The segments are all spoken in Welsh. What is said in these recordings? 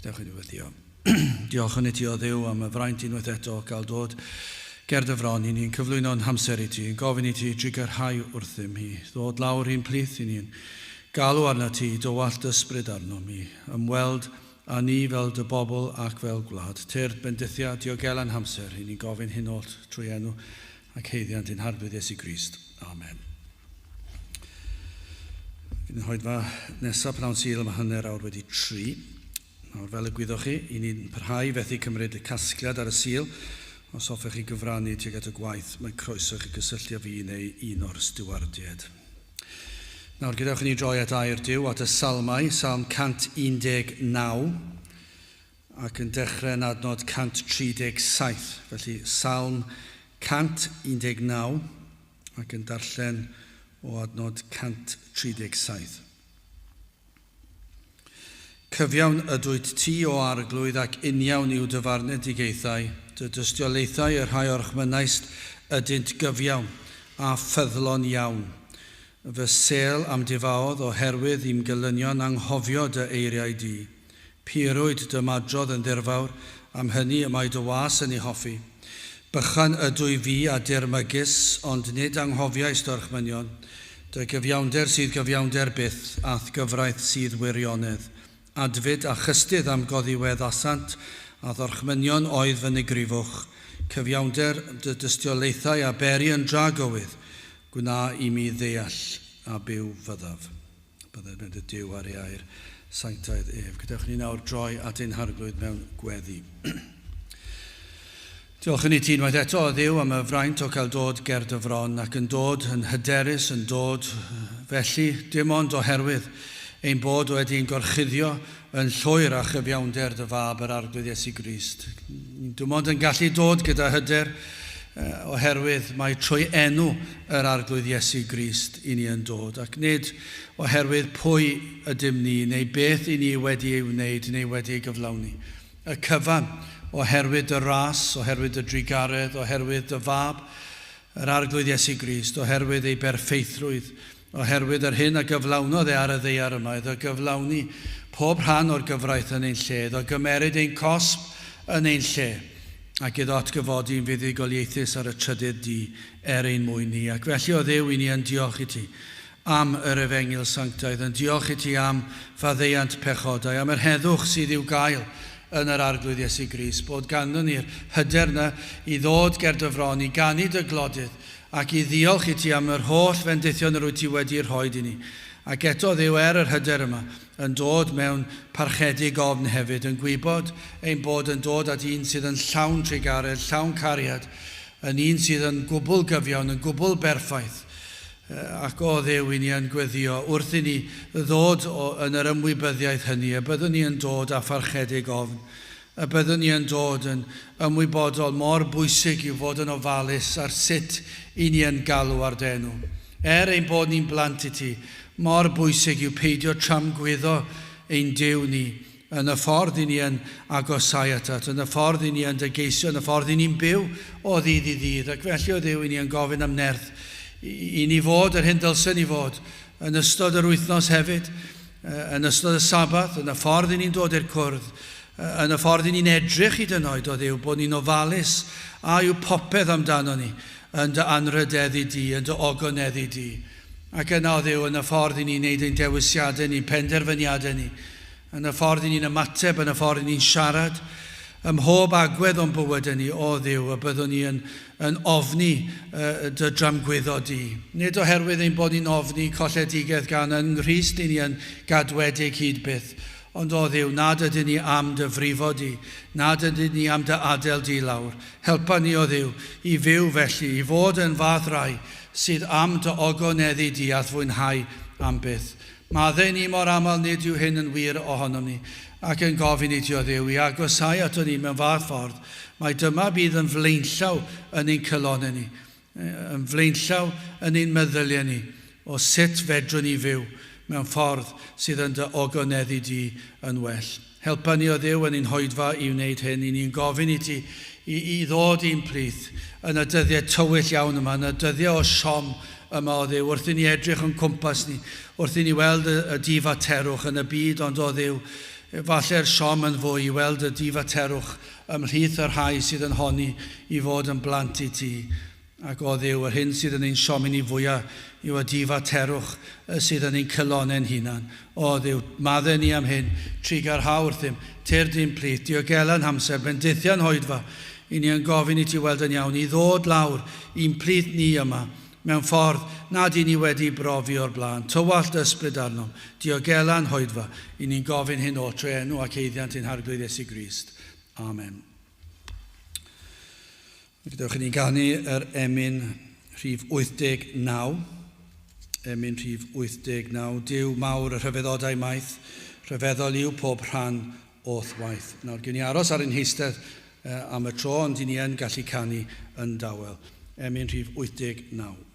Dewch i newyddio. Diolch yn i ti o Dduw am y fraint unwaith eto gael dod ger dy fron i ni'n cyflwyno'n hamser i ti, yn gofyn i ti drigarhau wrthym hi, ddod lawr i'n plith i ni'n galw arna ti, dywallt ysbryd arno mi, ymweld a ni fel dy bobl ac fel gwlad. Tyrd bendithia diogelan hamser i ni'n gofyn hyn oll trwy enw ac heiddiant i'n harbyd Iesu Grist. Amen. Fy'n hoedfa nesaf pnawn Sul yma hanner awr wedi 3. Nawr fel y gwyddoch chi, i ni'n parhau fethu cymryd y casgliad ar y Sul. Os hoffech chi gyfrannu tuag at y gwaith, mae croeso chi gysylltu â fi neu un o'r stiwardiad. Nawr gadewch ni droi at air Duw at y Salmau, Salm 119, ac yn dechrau yn adnod 137. Felly Salm 119 ac yn darllen o adnod 137. Cyfiawn ydwyd ti o arglwydd ac uniawn i'w dyfarnedigaethau, dy dystiolaethau y rhai o'r chmynaist ydynt gyfiawn a ffyddlon iawn. Fy sel am difaodd oherwydd i'm gylynion anghofio dy eiriau di. Pirwyd dy madrodd yn ddirfawr, am hynny y mae dy was yn ei hoffi. Bychan ydw i fi a dirmygus, ond nid anghofiais dy'r chmynion. Dy gyfiawnder sydd gyfiawnder byth, ath gyfraith sydd wirionedd. Adfyd a chystydd am goddiwedd asant, a ddorchmynion oedd fy nigrifwch. Cyfiawnder dy dystiolaethau a beri yn dragowydd, gwna i mi ddeall a byw fyddaf. Byddai'n mynd y Duw ar ei air, sanctaidd ef. Gadewch ni nawr droi at ein harglwydd mewn gweddi. Diolch yn i ti unwaith eto o Dduw am y fraint o cael dod ger dy fron ac yn dod yn hyderus, yn dod felly dim ond oherwydd ein bod wedi'n gorchuddio yn llwyr a chyfiawnder dy fab yr arglwydd Iesu Grist. Dim ond yn gallu dod gyda hyder oherwydd mae trwy enw yr arglwydd Iesu Grist i ni yn dod, ac nid oherwydd pwy ydym ni, neu beth i ni wedi ei wneud, neu wedi ei gyflawni. Y cyfan oherwydd y ras, oherwydd y drigaredd, oherwydd y fab, yr arglwydd Iesu Grist, oherwydd ei berffeithrwydd, oherwydd yr hyn a gyflawnodd ar y ddeiar yma, iddo gyflawni pob rhan o'r gyfraith yn ein lle, iddo gymeryd ein cosb yn ein lle, ac iddo atgyfodi'n fuddugoliaethus ar y trydydd di ein mwyn ni. Ac felly o Dduw i ni yn diolch i ti am yr efengil sanctaidd, yn diolch i ti am faddeuant pechodau, am yr heddwch sydd i'w gael yn yr arglwydd Iesu Grist, bod ganddo ni'r hyder na i ddod ger dy fron, i gannu dy glodydd, ac i ddiolch i ti am yr holl fendithion yr wyt ti wedi'i rhoi i ni. Ac eto Dduw yr hyder yma yn dod mewn parchedig ofn hefyd, yn gwybod ein bod yn dod at un sydd yn llawn trigaredd, llawn cariad, yn un sydd yn gwbl gyfiawn, yn gwbl berffaith. Ac o Dduw i ni yn gweddio wrth i ni ddod yn yr ymwybyddiaeth hynny, a byddwn ni yn dod â pharchedig ofn. A byddwn ni yn dod yn ymwybodol mor bwysig i'w fod yn ofalus ar sut i ni yn galw ar denw. Ein bod ni'n blant i ti, mor bwysig i'w peidio tramgwyddo ein Duw ni yn y ffordd i ni yn agosau atat, yn y ffordd i ni yn dygeisio, yn y ffordd i ni'n byw o ddydd i ddydd. Ac felly o Dduw i ni yn gofyn am nerth i ni fod yr hyn dylsyn ni fod yn ystod yr wythnos hefyd, yn ystod y sabath, yn y ffordd i ni'n dod i'r cwrdd, yn y ffordd i ni'n edrych hyd yn oed o Dduw, bod ni'n ofalus a yw popeth amdano ni yn dy anrydeddu di, yn dy ogoneddu di. Ac yna o Dduw, yn y ffordd i ni'n neud ein dewisiadau ni, penderfyniadau ni, yn y ffordd i ni'n ymateb, yn y ffordd i ni'n siarad, ym mhob agwedd o'n bywydau ni, o Dduw, a byddwn ni yn ofni dy dramgwyddo di. Nid oherwydd ein bod ni'n ofni colledigaeth gan yn Nghrist i ni yn gadwedig hyd byth, ond o Dduw, nad ydyn ni am dy frifo di, nad ydyn ni am dy adael di lawr. Helpa ni o Dduw i fyw felly, i fod yn fath rai sydd am dy ogoneddu di a fwynhau am byth. Maddau ni mor aml nid yw hyn yn wir ohonom ni, ac yn gofyn i ti o Dduw i agosau ato ni mewn fath ffordd. Mae dyma bydd yn flaenllaw yn ein cylonau ni, yn flaenllaw yn ein meddyliau ni, o sut fedrwn ni fyw mewn ffordd sydd yn dy ogoneddu di yn well. Helpa ni o Dduw yn ein hoedfa i wneud hyn, i ni'n gofyn i ti i ddod i'n plith yn y dyddiau tywyll iawn yma, yn y dyddiau o siom yma o Dduw, wrth i ni edrych yn cwmpas ni, wrth i ni weld y difaterwch yn y byd, ond o Dduw, Falle'r siom yn fwy i weld y difaterwch ymhlith yr rhai sydd yn honni i fod yn blant i ti. Ac o Dduw, yr hyn sydd yn ein siomi ni fwyaf yw y difaterwch sydd yn ein cylonau'n hunan. O Dduw, madden ni am hyn, trigar hawr ddim, ter dim plith, diogelan hamser, bendithian hoedfa, i ni yn gofyn i ti weld yn iawn, i ddod lawr i'n plith ni yma, mewn ffordd nad i ni wedi brofi o'r blaen. Tywallt ysbryd arnom, diogelan hoedfa, i ni'n gofyn hyn o trwy enw ac eiddiant ein harglwydd Iesu Grist. Amen. Gadewch i ni ganu yr emyn rhif 89. Emyn rhif 89. Duw mawr y rhyfeddodau maith, rhyfeddol yw pob rhan o'th waith. Nawr, gyn ni aros ar ein heistedd am y tro, ond i ni yn gallu canu yn dawel. Emyn rhif 89.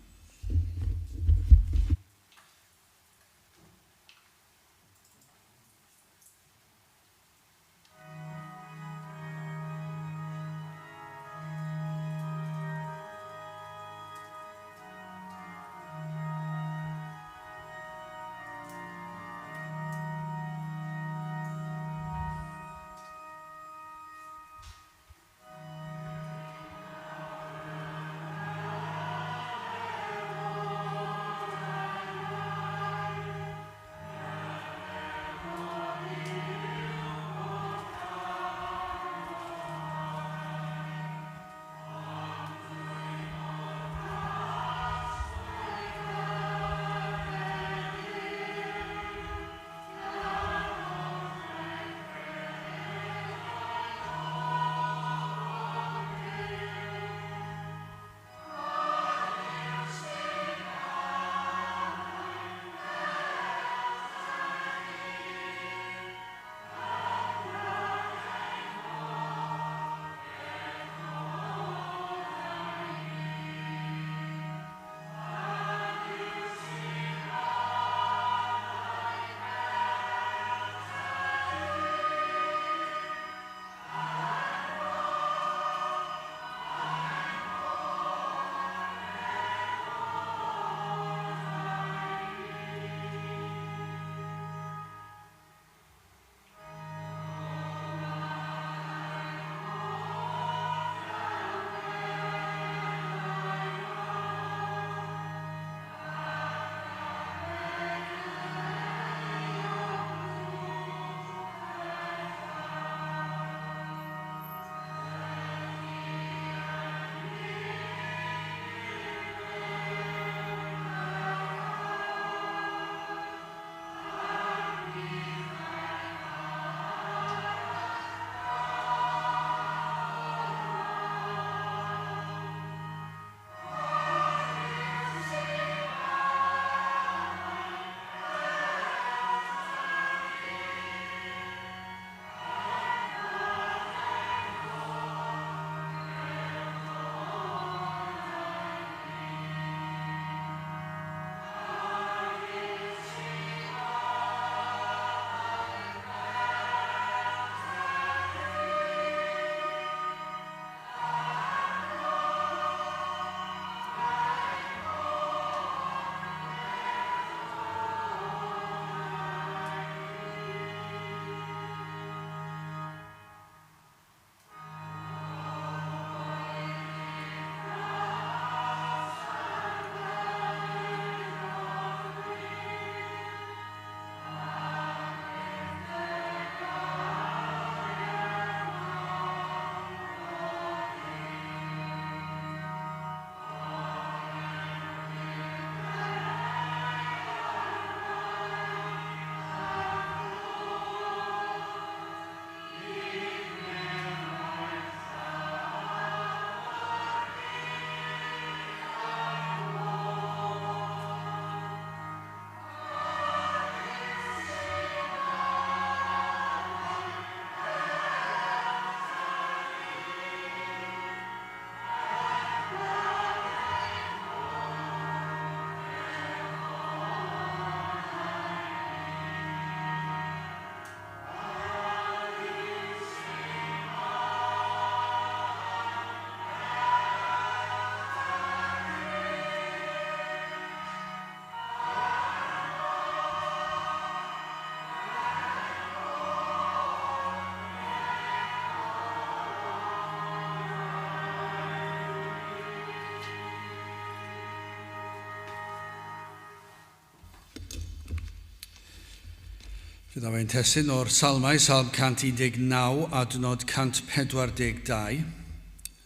Fydd a fe'n testyn o'r Salmau, Salm 119 adnod 142.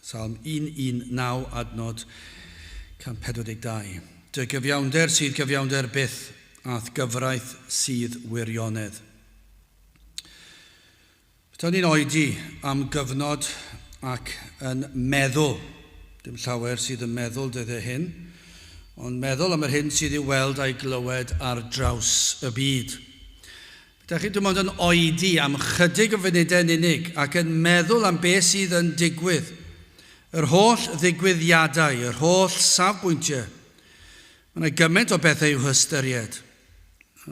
Salm 119 adnod 142. Dy gyfiawnder sydd gyfiawnder byth, ath gyfraith sydd wirionedd. Byddwn ni'n oedi am gyfnod ac yn meddwl, dim llawer sydd yn meddwl dydde hyn, ond meddwl am yr hyn sydd i'w weld a'i glywed ar draws y byd. Ydych chi dim ond yn oedi am chydig o funudau yn unig ac yn meddwl am beth sydd yn digwydd. Yr holl ddigwyddiadau, yr holl safbwyntiau. Mae yna gymaint o bethau i'w hystyried.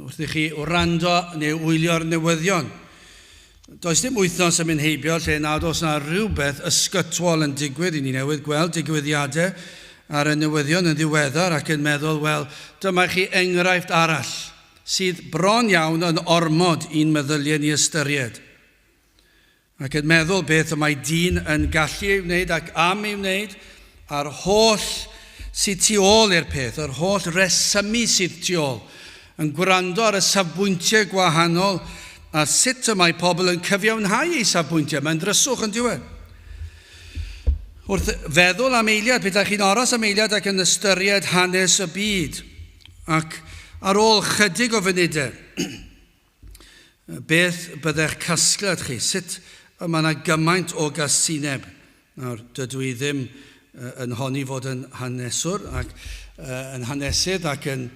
Wrth i chi wrando neu wylio'r newyddion. Does dim wythnos yn mynd heibio lle nad oes yna rhywbeth ysgytwol yn digwydd. I ni newydd gweld digwyddiadau ar y newyddion yn ddiweddar ac yn meddwl, wel, dyma chi enghraifft arall sydd bron iawn yn ormod i'n meddyliau ni ystyried. Ac yn meddwl beth y mae dyn yn gallu ei wneud ac am ei wneud a'r holl sydd tu ôl i'r peth, yr holl resymu sydd tu ôl, yn gwrando ar y safbwyntiau gwahanol a sut y mae pobl yn cyfiawnhau ei safbwyntiau. Mae'n dryswch yn diwedd. Wrth feddwl am eiliad, beth chi'n aros am eiliad ac yn ystyried hanes y byd. Ac ar ôl chydig o funudau, beth byddai'ch casgliad chi? Sut mae yna gymaint o gasineb? Nawr, dydw i ddim yn honni fod yn haneswr ac yn hanesydd ac yn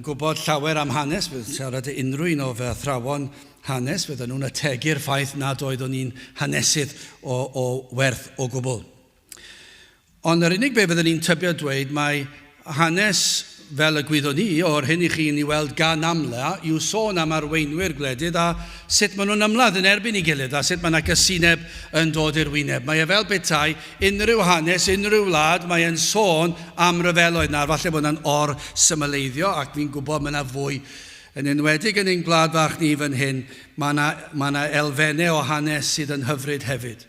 gwybod llawer am hanes. Bydd siarad unrhyw un o fy athrawon hanes, bydden nhw'n ategu'r ffaith nad oeddwn ni'n hanesydd o werth o gwbl. Ond yr unig beth byddwn ni'n tybio dweud, mae hanes fel y gwyddon ni, o'r hyn i chi'n ei weld gan amla, yw sôn am arweinwyr gwledydd a sut maen nhw'n ymladd yn erbyn ei gilydd a sut mae yna gysineb yn dod i'r wyneb. Mae e fel betai, unrhyw hanes, unrhyw wlad, mae e'n sôn am ryfeloedd na, falle bod yna'n or-symleiddio ac fi'n gwybod mae yna fwy. Yn enwedig yn ein gwlad fach ni fan hyn, mae yna elfennau o hanes sydd yn hyfryd hefyd.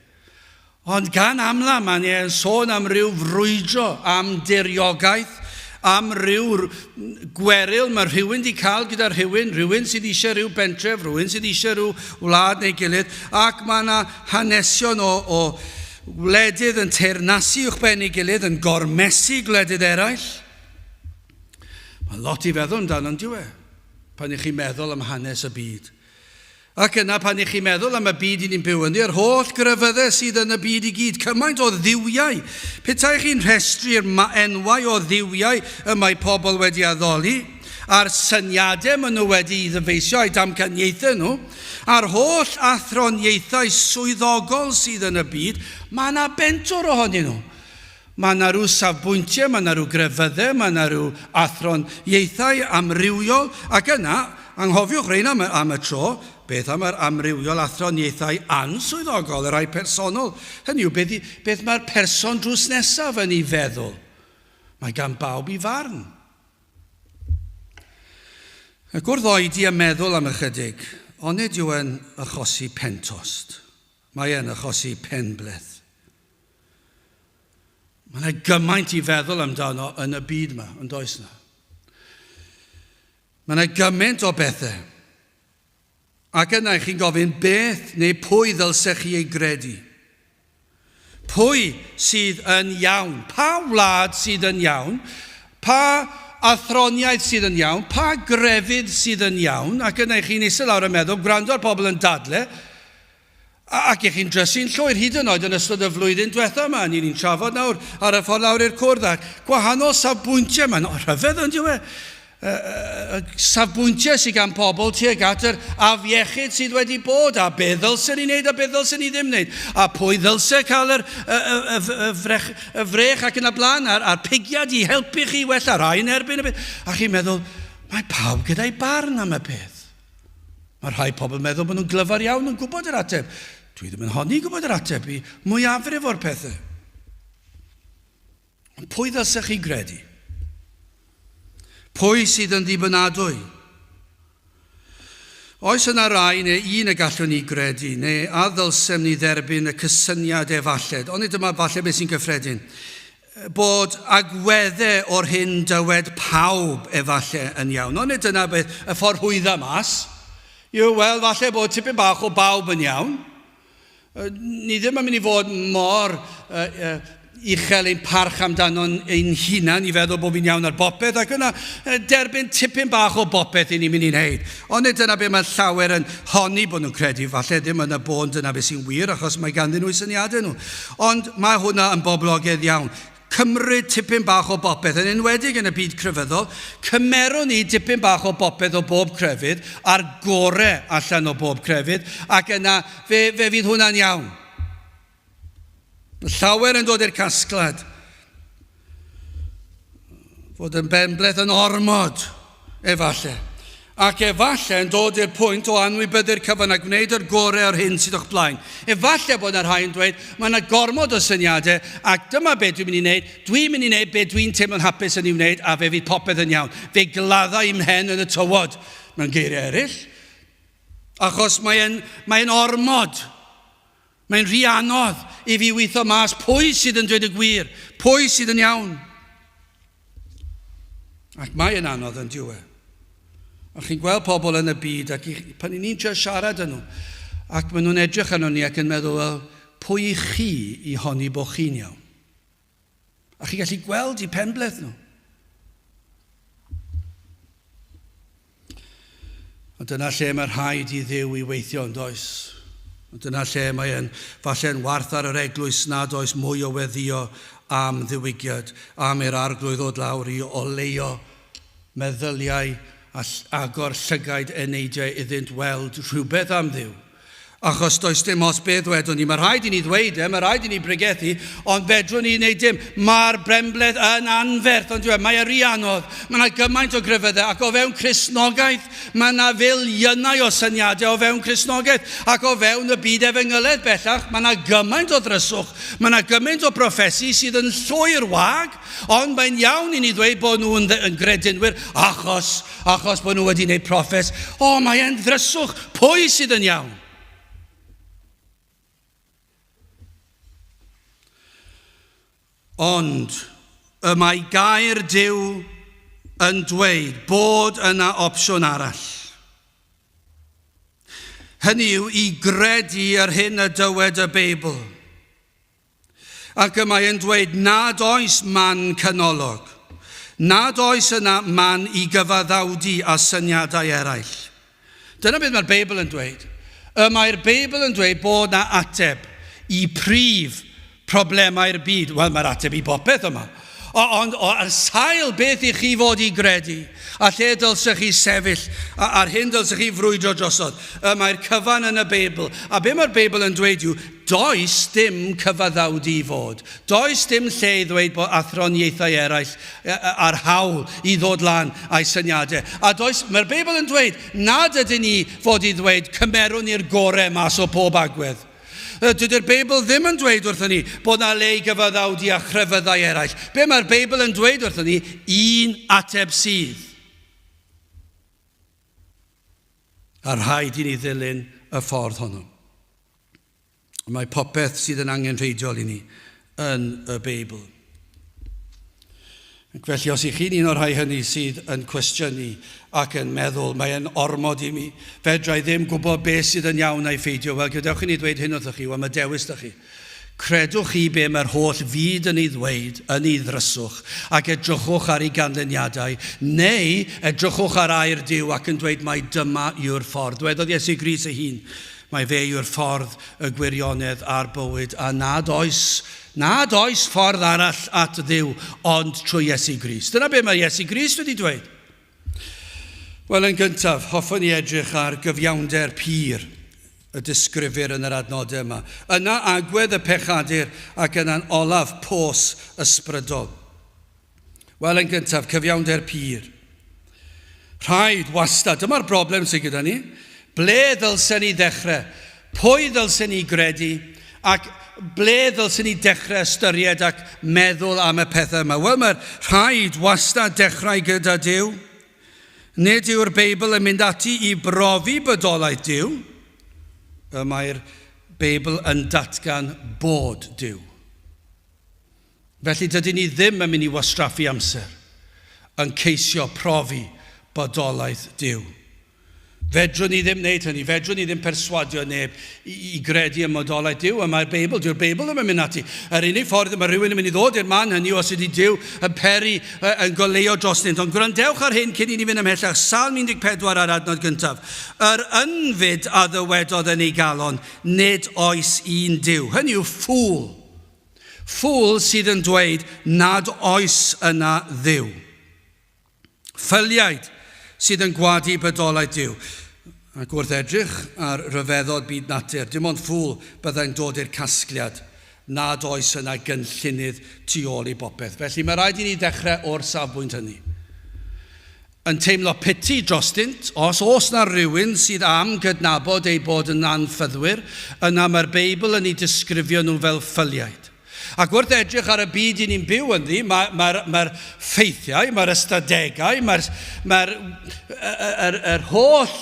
Ond gan amla, mae e'n sôn am ryw frwydro, am diriogaeth, am ryw gweryl mae rhywun wedi cael gyda rhywun sydd eisiau rhyw bentref, rhywun sydd eisiau rhyw wlad neu gilydd, ac mae yna hanesion o wledydd yn teyrnasu uwch ben ei gilydd, yn gormesu gwledydd eraill. Mae lot i feddwl amdano yn diwedd, pan i chi meddwl am hanes y byd. Ac yna pan i chi meddwl am y byd i ni'n byw yn yr holl gryfyddau sydd yn y byd i gyd, cymaint o ddiwiau. Petai chi'n rhestru'r enwau o ddiwiau y mae pobl wedi addoli, a'r syniadau maen nhw wedi i ddyfeisio a'i damcaniaethau nhw, a'r holl athroniaethau swyddogol sydd yn y byd, mae yna bentwr ohonyn nhw. Mae yna rhyw safbwyntiau, mae yna rhyw grefyddau, mae yna rhyw athroniaethau amrywiol, ac yna, anghofiwch rhain am y tro, beth am yr amrywiol athroniaethau answyddogol, yr rhai personol. Hynny yw, beth mae'r person drws nesaf yn ei feddwl. Mae gan bawb i farn. Ac wrth oedi a meddwl am ychydig, onid yw yn achosi pentost. Mae yn achosi penbleth. Mae yna gymaint i feddwl amdano yn y byd yma, yn does yna. Mae yna gymaint o bethau. Ac yna chi'n gofyn beth neu pwy ddylsech chi ei gredu. Pwy sydd yn iawn? Pa wlad sydd yn iawn? Pa athroniaeth sydd yn iawn? Pa grefydd sydd yn iawn? Ac yna chi'n eistedd lawr yn meddwl, gwrando ar pobl yn dadle, ac chi'n drysu'n llwyr hyd yn oed yn ystod y flwyddyn diwethaf yma. Ni'n trafod nawr ar y ffordd lawr i'r cwrdd ac gwahanol safbwyntiau. Mae'n rhyfedd yn diwedd. Safbwyntiau sydd gan pobl tuag at yr afiechyd sydd wedi bod, a be ddylsyn ni wneud a be ddylsyn ni ddim wneud, a pwy ddylsyn cael y frech ac yn y blaen, a'r pigiad i helpu chi wella rhain erbyn y beth. A chi'n meddwl, mae pawb gyda'i barn am y peth. Mae rhai pobl meddwl bod nhw'n glyfar iawn yn gwybod yr ateb. Dwi ddim yn honni gwybod yr ateb i mwyafrif o'r pethau. Pwy ddylsech chi gredu? Pwy sydd yn ddibynadwy? Oes yna rai neu un y gallwn ni gredu, neu a ddylsem ni dderbyn y cysyniad efalled, ond dyma falle beth sy'n gyffredin, bod agweddau o'r hyn dywed pawb efallai yn iawn. Ond dyna beth y ffordd hwydda mas, Wel, falle bod tipyn bach o bawb yn iawn. Ni ddim yn mynd I fod mor uchel ein parch amdano'n ein hunan I feddwl bod fi'n iawn ar bopeth, ac yna derbyn tipyn bach o bopeth I ni'n mynd I wneud. Ond dyna be mae llawer yn honni bod nhw'n credu, falle ddim yn y bod dyna beth sy'n wir, achos mae ganddyn nhw syniadau nhw. Ond mae hwnna yn boblogaidd iawn. Cymryd tipyn bach o bopeth, yn enwedig yn y byd crefyddol, cymerwn ni tipyn bach o bopeth o bob crefydd, a'r gorau allan o bob crefydd, ac yna fe fydd hwnna'n iawn. Llawer yn dod i'r casglad. Fod yn benbleth yn ormod, efallai. Ac efallai yn dod i'r pwynt o anwybyddu'r cyfan a gwneud yr gorau o'r hyn sydd o'ch blaen. Efallai bod yna rhai yn dweud, mae yna gormod o syniadau, ac dyma beth dwi'n mynd I wneud. Dwi'n mynd I wneud beth dwi'n teimlo'n hapus yn ei wneud, a fe fydd popeth yn iawn. Fe gladda I'm mhen yn y tywod. Mewn geiriau eraill. Achos mae'n ormod. Mae'n rhy anodd I fi weithio mas pwy sydd yn dweud y gwir, pwy sydd yn iawn. Ac mae'n anodd yn diwedd. A chi'n gweld pobl yn y byd, ac pan ni'n trio siarad yn nhw, ac maen nhw'n edrych arno ni ac yn meddwl, wel, pwy chi I honni bod chi'n iawn? A chi'n gallu gweld I penbleth nhw. A dyna lle mae'r rhaid I Dduw I weithio yn does. A dyna lle mae'n falle'n warth ar yr eglwys nad oes mwy o weddio am ddiwygiad, am i'r arglwydd o lawr I oleio meddyliau a agor llygaid eneidiau iddynt weld rhywbeth am Dduw. Achos does dim os beth wedwn ni. Mae rhaid I ni ddweud mae rhaid I ni bregethu, ond fedrwn ni wneud dim. Mae'r brembleth yn anferth, ond mae rhy anodd. Mae yna gymaint o gryfyddau, ac o fewn Cristnogaeth, mae yna filiynau o syniadau o fewn Cristnogaeth, ac o fewn y byd efengyledd bellach, mae yna gymaint o ddryswch, mae yna gymaint o proffesi sydd yn llwy'r wag, ond mae'n iawn I ni ddweud bod nhw'n gredinwyr, achos bod nhw wedi gwneud proffes. Mae'n ddryswch, pwy sydd yn iawn? Ond y mae gair Duw yn dweud bod yna opsiwn arall. Hynny yw I gredu ar hyn y dywed y Beibl. Ac y mae yn dweud nad oes man canolog. Nad oes yna man I gyfaddawdi a syniadau eraill. Dyna beth mae'r Beibl yn dweud. Mae'r Beibl yn dweud bod yna ateb I prif problemau'r byd. Wel, mae'r ateb I bopeth yma. Ond ar sail beth I chi fod I gredu, a lle dylsech chi sefyll, a'r hyn dylsech chi frwydro drosodd. Mae'r cyfan yn y Beibl. A be mae'r Beibl yn dweud yw, does dim cyfaddawdi I fod. Does dim lle I ddweud bod athroniaethau eraill ar hawl I ddod lan a'i syniadau. A mae'r Beibl yn dweud, nad ydyn ni fod I ddweud cymerwn ni'r gorau mas o pob agwedd. Dydy'r Beibl ddim yn dweud wrthyn ni bod yna le I gyfaddawdi a chrefyddau eraill. Be mae'r Beibl yn dweud wrthyn ni? Un ateb sydd. A rhaid I ni ddilyn y ffordd honno. Mae popeth sydd yn angenrheidiol I ni yn y Beibl. Felly os I chi'n un o'r rhai hynny sydd yn cwestiynu ac yn meddwl mae'n ormod I mi, fedrai ddim gwybod beth sydd yn iawn a'i ffeidio, wel gadewch I ni ddweud hyn wrthych chi, wel mae dewis da chi. Credwch chi be mae'r holl fyd yn ei ddweud, yn ei ddryswch, ac edrychwch ar ei ganlyniadau, neu edrychwch ar air Duw ac yn dweud mae dyma yw'r ffordd. Dwedodd Iesu Grist ei hun, mae fe yw'r ffordd, y gwirionedd a'r bywyd, a nad oes ffordd arall at Dduw, ond trwy Iesu Grist. Dyna be mae Iesu Grist wedi dweud. Wel, yn gyntaf, hoffwn ni edrych ar gyfiawnder pur, y disgrifir yn yr adnodau yma. Yna agwedd y pechadur ac yna'n olaf pos ysbrydol. Wel, yn gyntaf, cyfiawnder pur. Rhaid wastad, dyma'r broblem sydd gyda ni. Ble ddylsen ni ddechrau? Pwy ddylsen ni gredu? Ac ble ddylsen ni dechrau ystyried ac meddwl am y pethau yma? Wel, mae'r rhaid wastad dechrau gyda Duw. Nid yw'r Beibl yn mynd ati I brofi bydolaeth Duw. Mae'r Beibl yn datgan bod Duw. Felly dydyn ni ddim yn mynd I wastraffu amser yn ceisio profi bydolaeth Duw. Fedrwn ni ddim wneud hynny, fedrwn ni ddim perswadio neb i gredu ym modolau Duw, a mae'r Beibl, dyw'r Beibl ddim yn mynd ati. Yr unig ffordd mae rhywun yn mynd i ddod i'r man hynny os ydy Duw yn peri yn goleuo drosnynt. Ond gwrandewch ar hyn cyn i ni fynd ymhellach. Salm 14 ar adnod gyntaf. Yr ynfyd a ddywedodd yn ei galon, nid oes un Duw. Hynny yw ffŵl. Ffŵl sydd yn dweud nad oes yna Dduw. Ffyliaid sydd yn gwadu bydolau Duw. Ac wrth edrych ar rhyfeddod byd natur, dim ond ffŵl byddai'n dod i'r casgliad, nad oes yna gynllunydd tu ôl i bopeth. Felly mae rhaid i ni dechrau o'r safbwynt hynny. Yn teimlo piti drostynt, os na rhywun sydd am gydnabod ei bod yn anffyddwyr, yna mae'r Beibl yn ei disgrifio nhw fel ffyliaid. Ac wrth edrych ar y byd i ni'n byw ynddi, mae'r ffeithiau, mae'r ystadegau, mae'r holl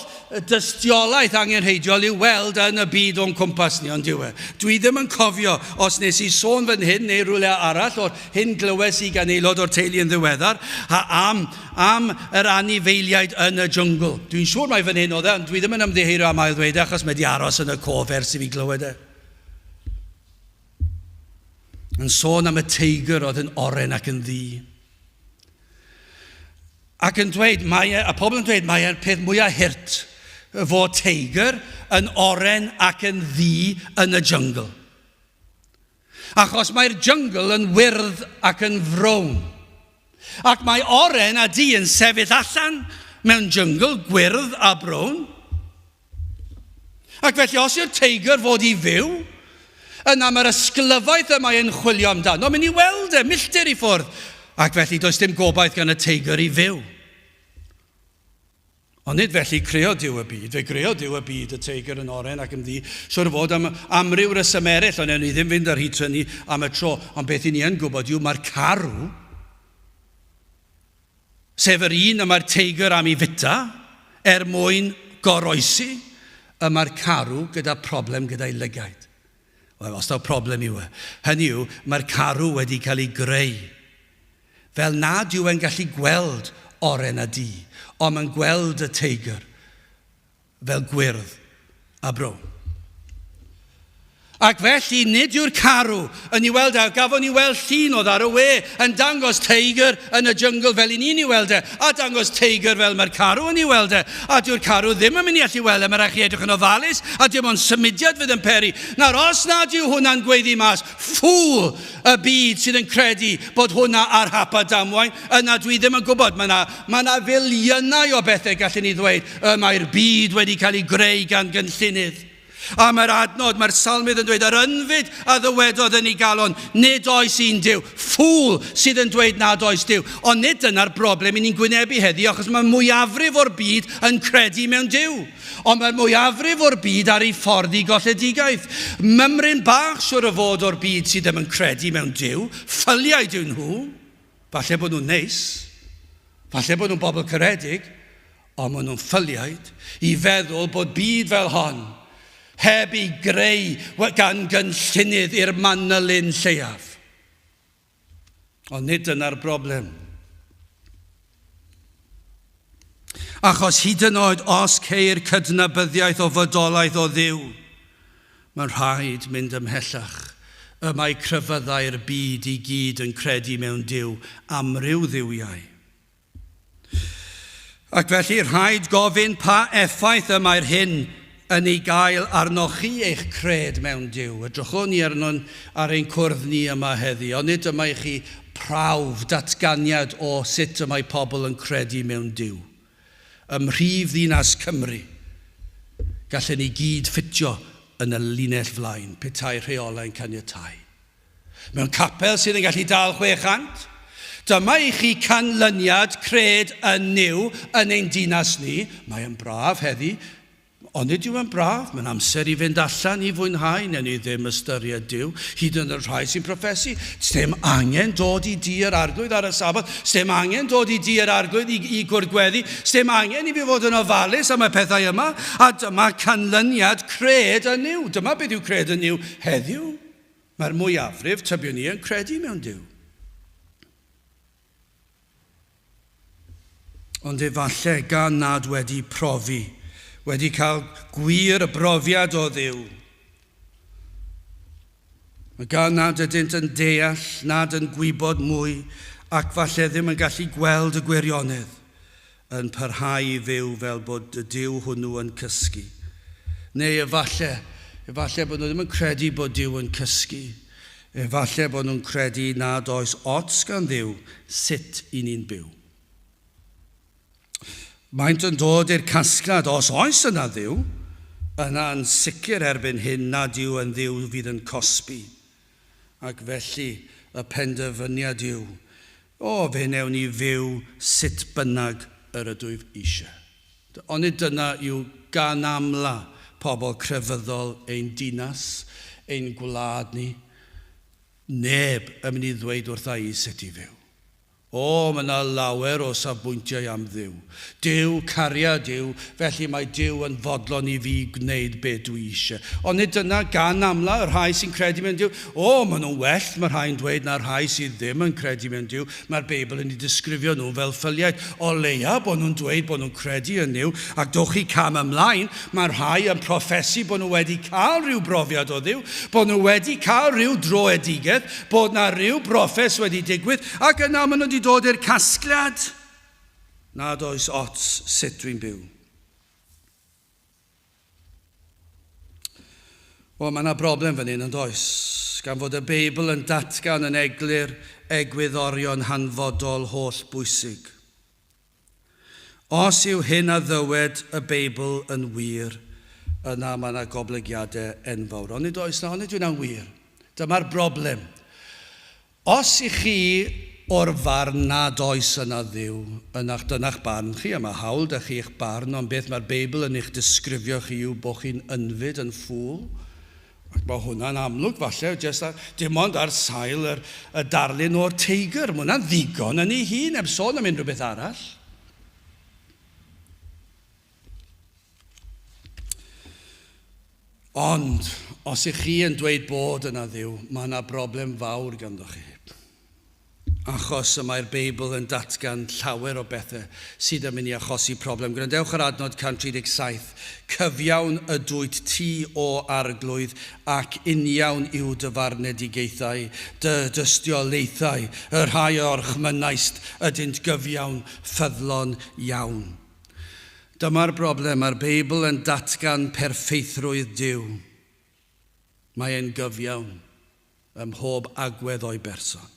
dystiolaeth angenrheidiol i'w weld yn y byd o'n cwmpas ni, ond yw e. Dwi ddim yn cofio os nes i sôn fan hyn neu rhywle arall o'r hyn glywes i gan aelod o'r teulu yn ddiweddar am yr anifeiliaid yn y jyngl. Dwi'n siŵr mai fan hyn oedd e, ond dwi ddim yn ymddiheurio am ail ddweud achos mae di aros yn y cofer sydd fi glywed e. Yn sôn am y teigr oedd yn oren ac yn ddu. Ac yn dweud, a pobl yn dweud, mae'r peth mwyaf hirt fod teigr yn oren ac yn ddu yn y jyngl. Achos mae'r jyngl yn wyrdd ac yn frown. Ac mae oren a ddu yn sefyll allan mewn jyngl gwyrdd a brown. Ac felly os yw'r teigr fod i fyw, yna mae'r ysglyfaeth yma yn chwilio amdano. Mynd i weld milltir i ffwrdd. Ac felly does dim gobaith gan y teigr i fyw. Ond nid felly creo Duw y byd. Fe creo Duw y byd, y teigr yn oren ac yn ddu. Siwr fod am amryw resym eraill, ond ni ddim fynd ar hyd trwy'n ni am y tro. Ond beth i ni yn gwybod yw mae'r carw, sef yr un y mae'r teigr am ei fita, mwyn goroesi, y mae'r carw gyda problem gyda'i lygaid. Wel, os daw problem yw e. Hynny yw, mae'r carw wedi cael ei greu. Fel nad yw e'n gallu gweld oren a di, ond mae'n gweld y teigr fel gwyrdd a brown. Ac felly nid yw'r carw yn ei weld e, gafon ni weld llun oedd ar y we yn dangos teigr yn y jyngl fel i ni'n ei weld e, a dangos teigr fel mae'r carw yn ei weld e. A dyw'r carw ddim yn mynd i allu weld e, mae'n rhaid chi edrych yn ofalus, a dim ond symudiad fydd yn peri. Nawr, os nad yw hwnna'n gweiddi mas, ffŵl y byd sydd yn credu bod hwnna ar hap a damwain, yna dwi ddim yn gwybod. Mae yna filiynau o bethau gallwn ni ddweud, mae'r byd wedi cael ei greu gan gynllunydd. A mae'r adnod, mae'r salmydd yn dweud, yr ynfyd a ddywedodd yn ei galon, nid oes un Duw. Ffŵl sydd yn dweud nad oes Duw. Ond nid dyna'r broblem i ni'n gwynebu heddi, achos mae mwyafrif o'r byd yn credu mewn Duw. Ond mae'r mwyafrif o'r byd ar ei ffordd i golledigaeth. Mymryn bach siwr o fod o'r byd sydd ddim yn credu mewn Duw. Ffyliaid yw nhw. Falle bod nhw'n neis. Falle bod nhw'n bobl caredig. Ond maen nhw'n ffyliaid i feddwl bod byd fel hon heb ei greu gan gynllunydd i'r manylun lleiaf. Ond nid yna'r broblem. Achos hyd yn oed os ceir cydnabyddiaeth o fodolaeth o Dduw, mae'n rhaid mynd ymhellach. Y mae cryfyddau'r byd i gyd yn credu mewn Duw amryw dduwiau. Ac felly rhaid gofyn pa effaith y mae'r hyn yn ei gael arnoch chi eich cred mewn Duw. Edrychwn ni arno'n ar ein cwrdd ni yma heddi, ond nid yma i chi prawf datganiad o sut y mae pobl yn credu mewn Duw. Ym mhrif ddinas Cymru, gallen ni gyd ffitio yn y linell flaen, petai rheolau'n caniatáu. Mewn capel sydd yn gallu dal 600, dyma i chi canlyniad cred yn niw yn ein dinas ni. Mae'n braf heddi, ond nid yw yn braf, mae'n amser i fynd allan i fwynhau, neu ni ddim ystyried Duw, hyd yn y rhai sy'n proffesu. Sdim angen dod i dir arglwydd ar y sabat, sdim angen dod i dir arglwydd i gwrgweddi, sdim angen i fi fod yn ofalus am y pethau yma, a dyma canlyniad cred yn niw. Dyma beth yw cred yn niw heddiw. Mae'r mwyafrif tybiwn ni yn credu mewn Duw. Ond efallai gan nad wedi profi, wedi cael gwir y brofiad o Dduw. Mae gan nad ydynt yn deall, nad yn gwybod mwy, ac falle ddim yn gallu gweld y gwirionedd, yn parhau I fyw fel bod y Duw hwnnw yn cysgu. Neu efallai bod nhw ddim yn credu bod Duw yn cysgu. Efallai bod nhw'n credu nad oes ots gan Dduw sut I ni'n byw. Maent yn dod i'r casgliad os oes yna Dduw, yna yn sicr erbyn hyn nad yw yn Dduw fydd yn cosbi. Ac felly y penderfyniad yw, fe newn ni fyw sut bynnag yr ydw eisiau. Ond dyna yw gan amla pobl crefyddol ein dinas, ein gwlad ni. Neb yn mynd I ddweud wrtha I sut I fyw. Mae yna lawer o safbwyntiau am Dduw. Duw, cariad Duw, felly mae Duw yn fodlon I fi gwneud be dwi eisiau. Ond nid yna gan amla y rhai sy'n credu mewn Duw. Maen nhw'n well, mae rhai'n dweud na'r rhai sydd ddim yn credu mewn Duw. Mae'r Beibl yn ei disgrifio nhw fel ffyliau. O leia bod nhw'n dweud bod nhw'n credu yn Dduw, ac dowch chi cam ymlaen, mae'r rhai yn proffesu bod nhw wedi cael rhyw brofiad o Dduw, bod nhw wedi cael rhyw droedigedd, bod na rhyw broffes wedi digwydd, ac yna maen nhw wedi dod i'r casgliad, nad oes ots sut dwi'n byw. Mae yna broblem fan hyn yn does, gan fod y Beibl yn datgan yn eglur egwyddorion hanfodol holl bwysig. Os yw hyn a ddywed y Beibl yn wir, yna mae yna goblygiadau enfawr. Ond nid oes na, ond nid yw'n wir. Dyma'r broblem. Os I chi o'r farn nad oes yna Dduw, dyna'ch barn chi, a mae hawl da chi eich barn, ond beth mae'r Beibl yn eich disgrifio chi yw bod chi'n ynfyd yn ffwl. Ac mae hwnna'n amlwg falle, dim ond ar sail y darlun o'r teigr. Mae hwnna'n ddigon yn ei hun, heb sôn am unrhyw beth arall. Ond, os I chi yn dweud bod yna Dduw, mae yna broblem fawr ganddo chi. Achos y mae'r Beibl yn datgan llawer o bethau sydd yn mynd I achosi problem. Gwrandewch ar adnod 137. Cyfiawn ydwyt ti o arglwydd ac uniawn yw dyfarnedigaethau, dy dystiolaethau, y rhai o'r chmynaist ydynt gyfiawn ffyddlon iawn. Dyma'r broblem, mae'r Beibl yn datgan perffeithrwydd Duw. Mae e'n gyfiawn ym mhob agwedd o'i berson.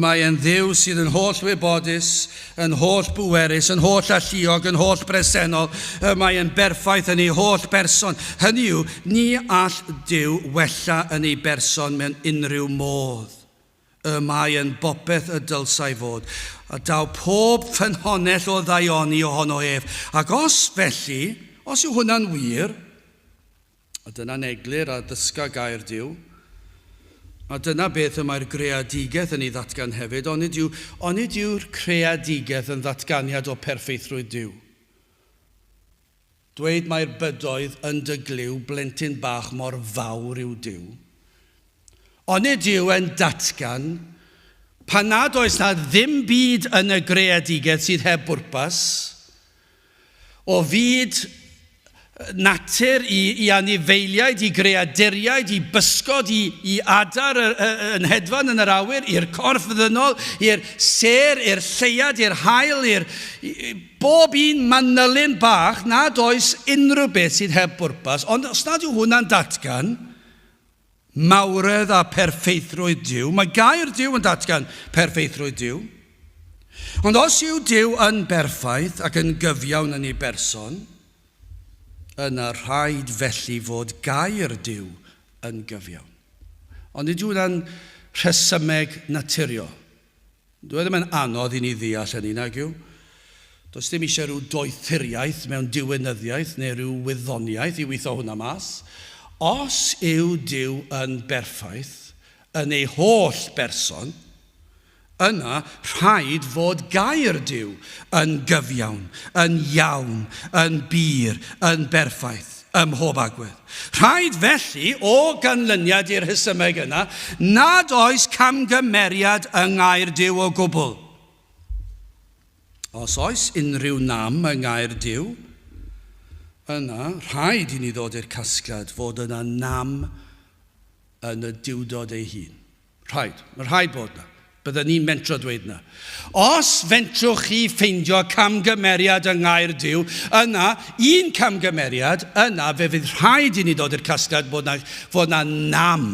Mae e'n Dduw sydd yn holl wybodus, yn holl bwerus, yn holl alluog, yn holl bresennol. Mae e'n berffaith yn ei holl berson. Hynny yw, ni all Duw wella yn ei berson mewn unrhyw modd. Mae e'n bopeth y dylsai fod. A daw pob ffynhonell o ddaioni ohono ef. Ac os felly, os yw hwnna'n wir, a dyna'n eglur a ddysga gair Duw, a dyna beth y mae'r greadigaeth yn ei ddatgan hefyd, ond nid yw'r creadigaeth yn ddatganiad o perffeithrwydd Duw. Dweud mae'r bydoedd yn dyglyw blentyn bach mor fawr yw Duw. Ond nid yw yn datgan pan nad oes na ddim byd yn y greadigaeth sydd heb bwrpas, o fyd natur I anifeiliaid, I greaduriaid, I bysgod, I adar yn hedfan yn yr awyr, i'r corff ddynol, i'r ser, i'r lleiad, i'r haul, bob un manylun bach, nad oes unrhyw beth sydd heb bwrpas. Ond os nad yw hwnna'n datgan mawredd a perffeithrwydd Duw, mae gair Duw yn datgan perffeithrwydd Duw. Ond os yw Duw yn berffaith ac yn gyfiawn yn ei berson, yna rhaid felly fod gair Duw yn gyfiawn. Ond nid yw'n rhesymeg naturiol. Dwi ddim yn anodd I ni ddeall hynny, nag yw. Does dim eisiau rhyw doethuriaeth mewn diwynyddiaeth neu rhyw wyddoniaeth I weithio hwnna mas. Os yw Duw yn berffaith yn ei holl berson, yna rhaid fod gair Duw yn gyfiawn, yn iawn, yn bir, yn berffaith, ym mhob agwedd. Rhaid felly o ganlyniad i'r rhesymeg yna, nad oes camgymeriad yng ngair Duw o gwbl. Os oes unrhyw nam yng ngair Duw, yna rhaid I ni ddod i'r casgliad fod yna nam yn y diwdod ei hun. Rhaid. Mae rhaid bod yna. Byddwn ni'n mentro dweud yna. Os fentrwch chi ffeindio camgymeriad yng Ngaer Duw, yna, un camgymeriad, yna fe fydd rhaid I ni ddod i'r casgliad fod yna nam,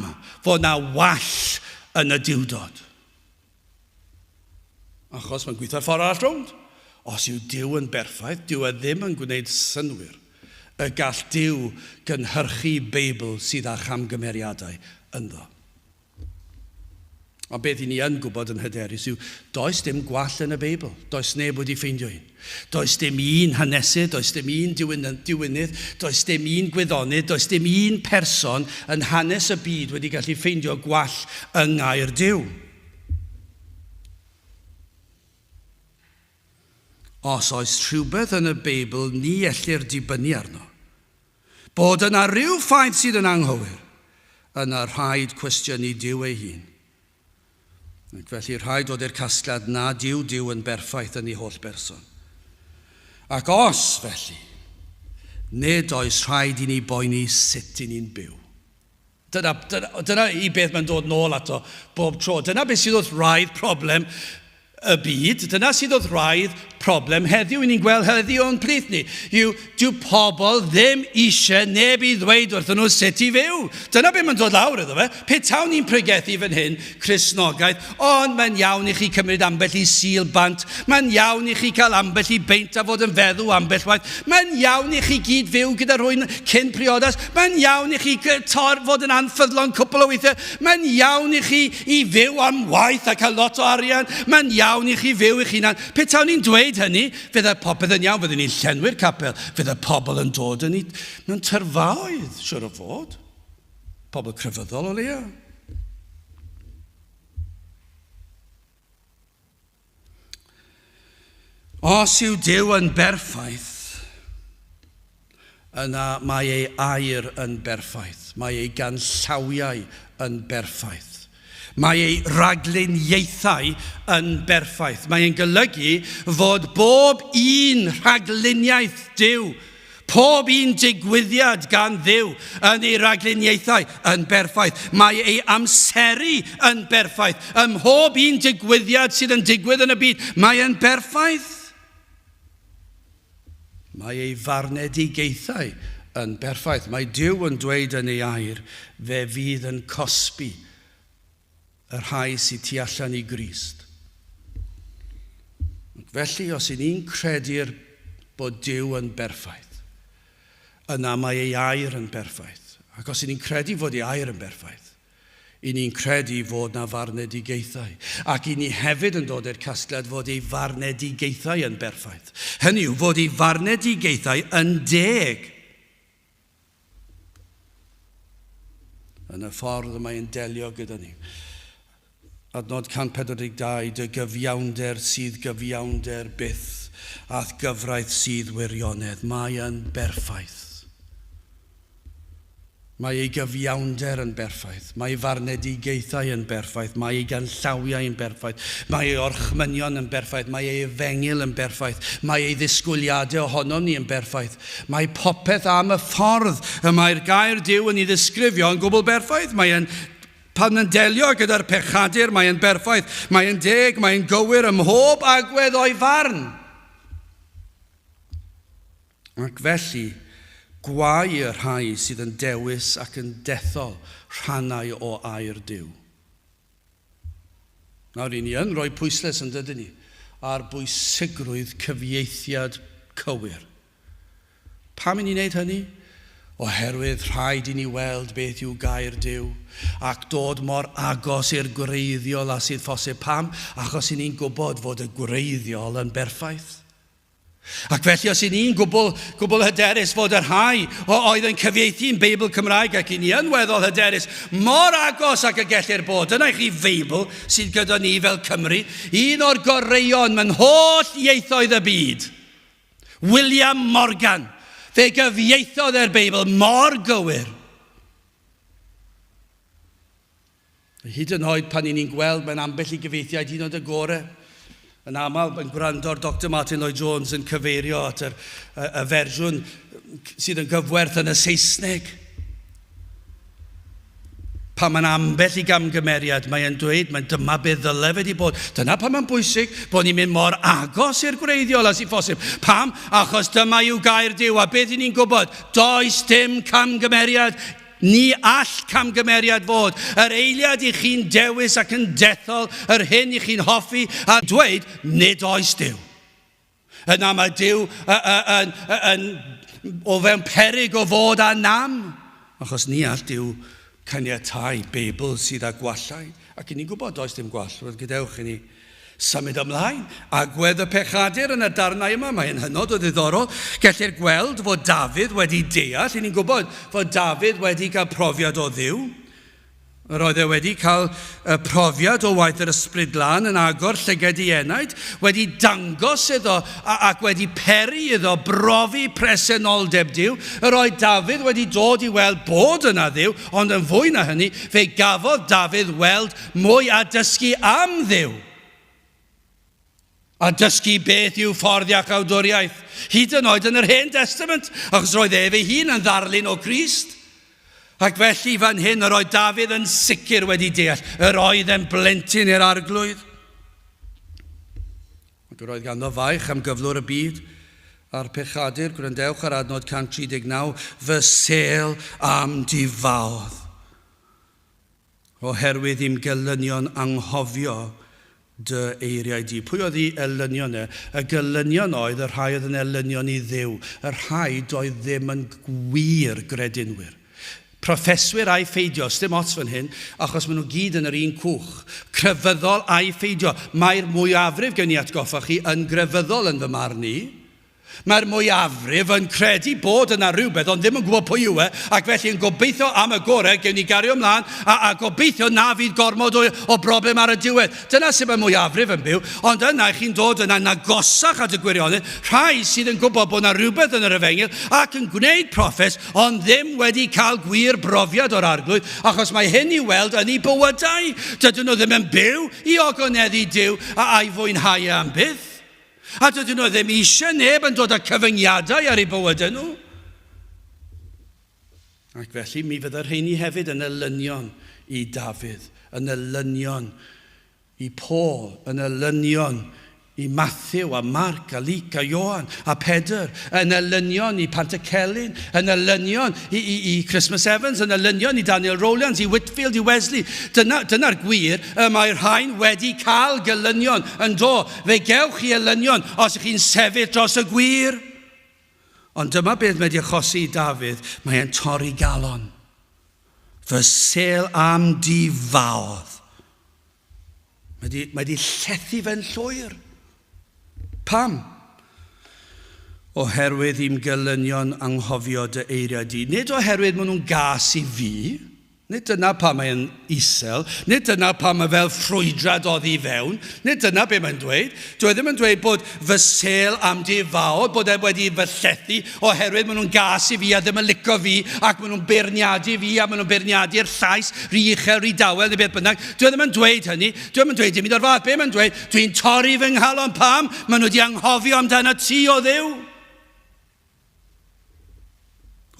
fod yna wall yn y diwdod. Achos mae'n gweithio'r ffordd arall rownd. Os yw Duw yn berffaith, Duw e ddim yn gwneud synwyr. Y gall Duw gynhyrchu Beibl sydd â chamgymeriadau ynddo. Ond beth I ni yn gwybod yn hyderus yw, does dim gwall yn y Beibl. Does neb wedi ffeindio un. Does dim un hanesydd, does dim un diwynydd, does dim un gwyddonydd, does dim un person yn hanes y byd wedi gallu ffeindio gwall yng Ngaer Duw. Os oes rhywbeth yn y Beibl ni ellir dibynnu arno, bod yna rhyw ffaith sydd yn anghywir, yna rhaid cwestiynu Duw ei hun. Ac felly rhaid dod i'r casgliad nad yw Duw yn berffaith yn ei holl berson. Ac os felly, nid oes rhaid I ni boeni sut I ni'n byw. Dyna I beth mae'n dod nôl ato bob tro. Dyna beth sydd wrth raidd problem y byd. Dyna sydd wrth raidd problem heddiw I ni'n gweld heddiw o'n plith ni. Dyw pobl ddim eisiau neb I ddweud wrthyn nhw sut I fyw. Dyna beth mae'n dod lawr iddo fe. Petawn ni'n pregethu fan hyn, Cristnogaeth, ond mae'n iawn I chi cymryd ambell I sil bant. Mae'n iawn I chi cael ambell I beint a fod yn feddw ambell waith. Mae'n iawn I chi gyd fyw gyda rhywun cyn priodas. Mae'n iawn I chi fod yn anffyddlon cwpl o weithiau. Mae'n iawn I chi I fyw am waith a cael lot o arian. Mae'n iawn I chi fyw I'ch hunan. Petawn ni'n dweud hynny, fydd y popeth yn iawn, fydd ni'n llenwi'r capel, fydd y pobl yn dod yn mewn tyrfaoedd, siwr o fod. Pobl crefyddol o leia. Os yw Duw yn berffaith, yna mae ei air yn berffaith, mae ei ganllawiau yn berffaith. Mae ei ragluniaethau yn berffaith. Mae e'n golygu fod bob un ragluniaeth Duw, pob un digwyddiad gan Dduw yn ei ragluniaethau yn berffaith. Mae ei amseru yn berffaith. Ym mhob un digwyddiad sydd yn digwydd yn y byd, mae e'n berffaith. Mae ei farnedigaethau yn berffaith. Mae Duw yn dweud yn ei air, fe fydd yn cosbi yr rhai sydd tu allan I Grist. Felly, os I ni'n credu'r bod Duw yn berffaith, yna mae ei air yn berffaith. Ac os I ni'n credu fod ei air yn berffaith, I ni'n credu fod na farnedigaethau. Ac I ni hefyd yn dod i'r casgliad fod ei farnedigaethau yn berffaith. Hynny yw, fod ei farnedigaethau yn deg. Yn y ffordd y mae'n delio gyda ni. Adnod 142, dy gyfiawnder sydd gyfiawnder byth, ath gyfraith sydd wirionedd. Mae yn berffaith. Mae ei gyfiawnder yn berffaith. Mae ei farnedigaethau yn berffaith. Mae ei ganllawiau yn berffaith. Mae ei orchmynion yn berffaith. Mae ei efengil yn berffaith. Mae ei ddisgwyliadau ohonom ni yn berffaith. Mae popeth am y ffordd y mae'r gair Duw yn ei ddisgrifio yn gwbl berffaith. Mae e'n pan yn delio gyda'r pechadur, mae e'n berffaith, mae e'n deg, mae e'n gywir ym mhob agwedd o'i farn. Ac felly, gwau y rhai sydd yn dewis ac yn dethol rhannau o air Duw. Nawr, I ni yn rhoi pwysles yn dydyn ni ar bwysigrwydd cyfieithiad cywir. Pam I ni'n neud hynny? Oherwydd rhaid I ni weld beth yw gair Duw ac dod mor agos i'r gwreiddiol a sydd phosib. Pam? Achos I ni'n gwybod fod y gwreiddiol yn berffaith. Ac felly os I ni'n gwbl hyderus fod yr rhai oedd yn cyfieithu'n Beibl Cymraeg ac I ni yn weddol hyderus mor agos ac y gellir bod. Dyna I chi Feibl sydd gyda ni fel Cymru, un o'r goreion mewn holl ieithoedd y byd. William Morgan. Fe gyfieithodd yr Beibl mor gywir. Hyd yn oed pan I ni'n gweld mewn ambell I gyfeithiad un o'r gorau Yn aml yn gwrando'r Dr Martin Lloyd-Jones yn cyfeirio at y fersiwn sydd yn gyfwerth yn y Saesneg. Pan mae'n ambell i gamgymeriad, mae'n dweud, dyma beth ddyle wedi bod. Dyna pan mae'n bwysig bod ni'n mynd mor agos i'r gwreiddiol as i phosib. Pam? Achos dyma yw gair Duw, a beth ni'n gwybod? Does dim camgymeriad. Ni all camgymeriad fod. Yr eiliad i chi'n dewis ac yn dethol, yr hyn i chi'n hoffi, a dweud, nid oes Duw. Yna mae Duw o fewn peryg o fod a nam. Achos ni all Duw caniatau Beibl sydd â gwallau. Ac i ni'n gwybod does dim gwall. Gadewch i ni symud ymlaen. Agwedd y pechadur yn y darnau yma, mae'n hynod o ddiddorol. Gellir gweld fod Dafydd wedi deall. I ni'n gwybod fod Dafydd wedi cael profiad o Dduw. Roedd e wedi cael profiad o waith yr Ysbryd Glân yn agor llyged i enaid, wedi dangos iddo ac wedi peri iddo brofi presenoldeb Duw. Roedd Dafydd wedi dod i weld bod yna Dduw, ond yn fwy na hynny, fe gafodd Dafydd weld mwy a dysgu am Dduw. A dysgu beth yw ffordd ac awdwriaeth, hyd yn oed yn yr Hen Testament, achos roedd e fe hun yn ddarlun o Crist. Ac felly fan hyn, yr oedd Dafydd yn sicr wedi deall, yr oedd yn blentyn i'r arglwydd. Ac yr oedd ganddo faich am gyflwr y byd a'r pechadur, gwrandewch ar adnod 139, fy sel am difaodd. Oherwydd i'm gelynion anghofio dy eiriau di. Pwy oedd i elynion e? Y gelynion oedd y rhai oedd yn elynion i Dduw. Y rhai doedd ddim yn gwir gredinwyr. Proffeswyr a'i pheidio, dim ots fan hyn, achos maen nhw gyd yn yr un cwch. Crefyddol a'i pheidio. Mae'r mwyafrif gen i atgoffa chi yn grefyddol yn fy marn i. Mae'r mwyafrif yn credu bod yna rhywbeth, ond ddim yn gwybod pwy yw e, ac felly yn gobeithio am y gorau, gewn ni gario ymlaen, a gobeithio na fydd gormod o broblem ar y diwedd. Dyna sydd mae mwyafrif yn byw, ond yna chi'n dod yna agosach at y gwirionedd, rhai sydd yn gwybod bod yna rhywbeth yn yr Efengyl, ac yn gwneud proffes, ond ddim wedi cael gwir brofiad o'r arglwydd, achos mae hyn i weld yn ei bywydau. Dydyn nhw ddim yn byw i ogoneddu Duw a'i fwynhau am byth. A dydyn nhw ddim eisiau neb yn dod â cyfyngiadau ar eu bywydau nhw. Ac felly mi fydd yr rheini hefyd yn elynion i Dafydd, yn elynion i Paul, yn elynion i Matthew a Mark a Luc a Ioan a Pedr, yn elynion i Pantycelyn, yn elynion i Christmas Evans, yn elynion i Daniel Rowlands, i Whitfield, i Wesley. Dyna'r gwir, mae'r rhain wedi cael gelynion yn do. Fe gewch chi elynion os ych chi'n sefyll dros y gwir. Ond dyma beth mae wedi achosi i Dafydd, mae'n torri galon. Fy sel am difaodd. Mae wedi llethu fe'n llwyr. Pam? Oherwydd i'm gelynion anghofio dy eiriau di. Nid oherwydd maen nhw'n gas i fi, nid dyna pam mae'n isel, nid dyna pam mae fel ffrwydrad oddi fewn, nid dyna be mae'n dweud. Dwi ddim yn dweud bod fy sel am difaodd, bod e wedi fy llethu, oherwydd maen nhw'n gas i fi a ddim yn licio fi, ac maen nhw'n beirniadu fi, a maen nhw'n beirniadu'r llais, rhy uchel, rhy dawel, neu beth bynnag. Dwi ddim yn dweud hynny, dwi ddim yn dweud dim o'r fath, be mae'n dweud, dwi'n torri fy nghalon pam, maen nhw wedi anghofio amdano ti o Dduw.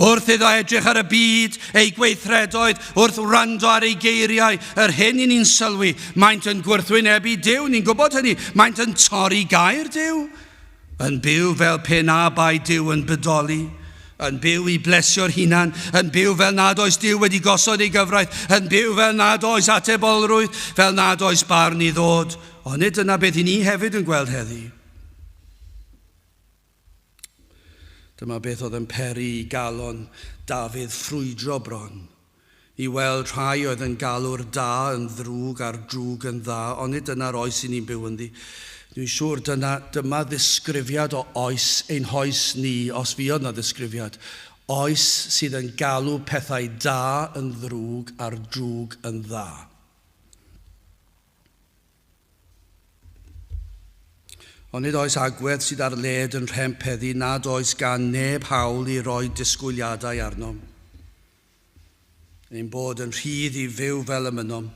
Wrth iddo edrych ar y byd, ei gweithredoedd, wrth wrando ar ei geiriau, yr hyn i ni'n sylwi, maent yn gwrthwynebu Duw, ni'n gwybod hynny, maent yn torri gair Duw, yn byw fel pe na bai Duw yn bodoli, yn byw i blesio'r hunan, yn byw fel nad oes Duw wedi gosod ei gyfraith, yn byw fel nad oes atebolrwydd, fel nad oes barn i ddod, ond nid yna beth i ni hefyd yn gweld heddi. Dyma beth oedd yn peri i galon Dafydd ffrwydro bron, i weld rhai oedd yn galw'r da yn ddrwg a'r drwg yn dda, ond nid dyna'r oes i ni'n byw ynddi. Dwi'n siŵr dyma ddisgrifiad o oes ein hoes ni, os fi oedd na ddisgrifiad, oes sydd yn galw pethau da yn ddrwg a'r drwg yn dda. Ond nid oes agwedd sydd ar led yn rhempeddu, nad oes gan neb hawl i roi disgwyliadau arnom. Ein bod yn rhydd i fyw fel ymynom.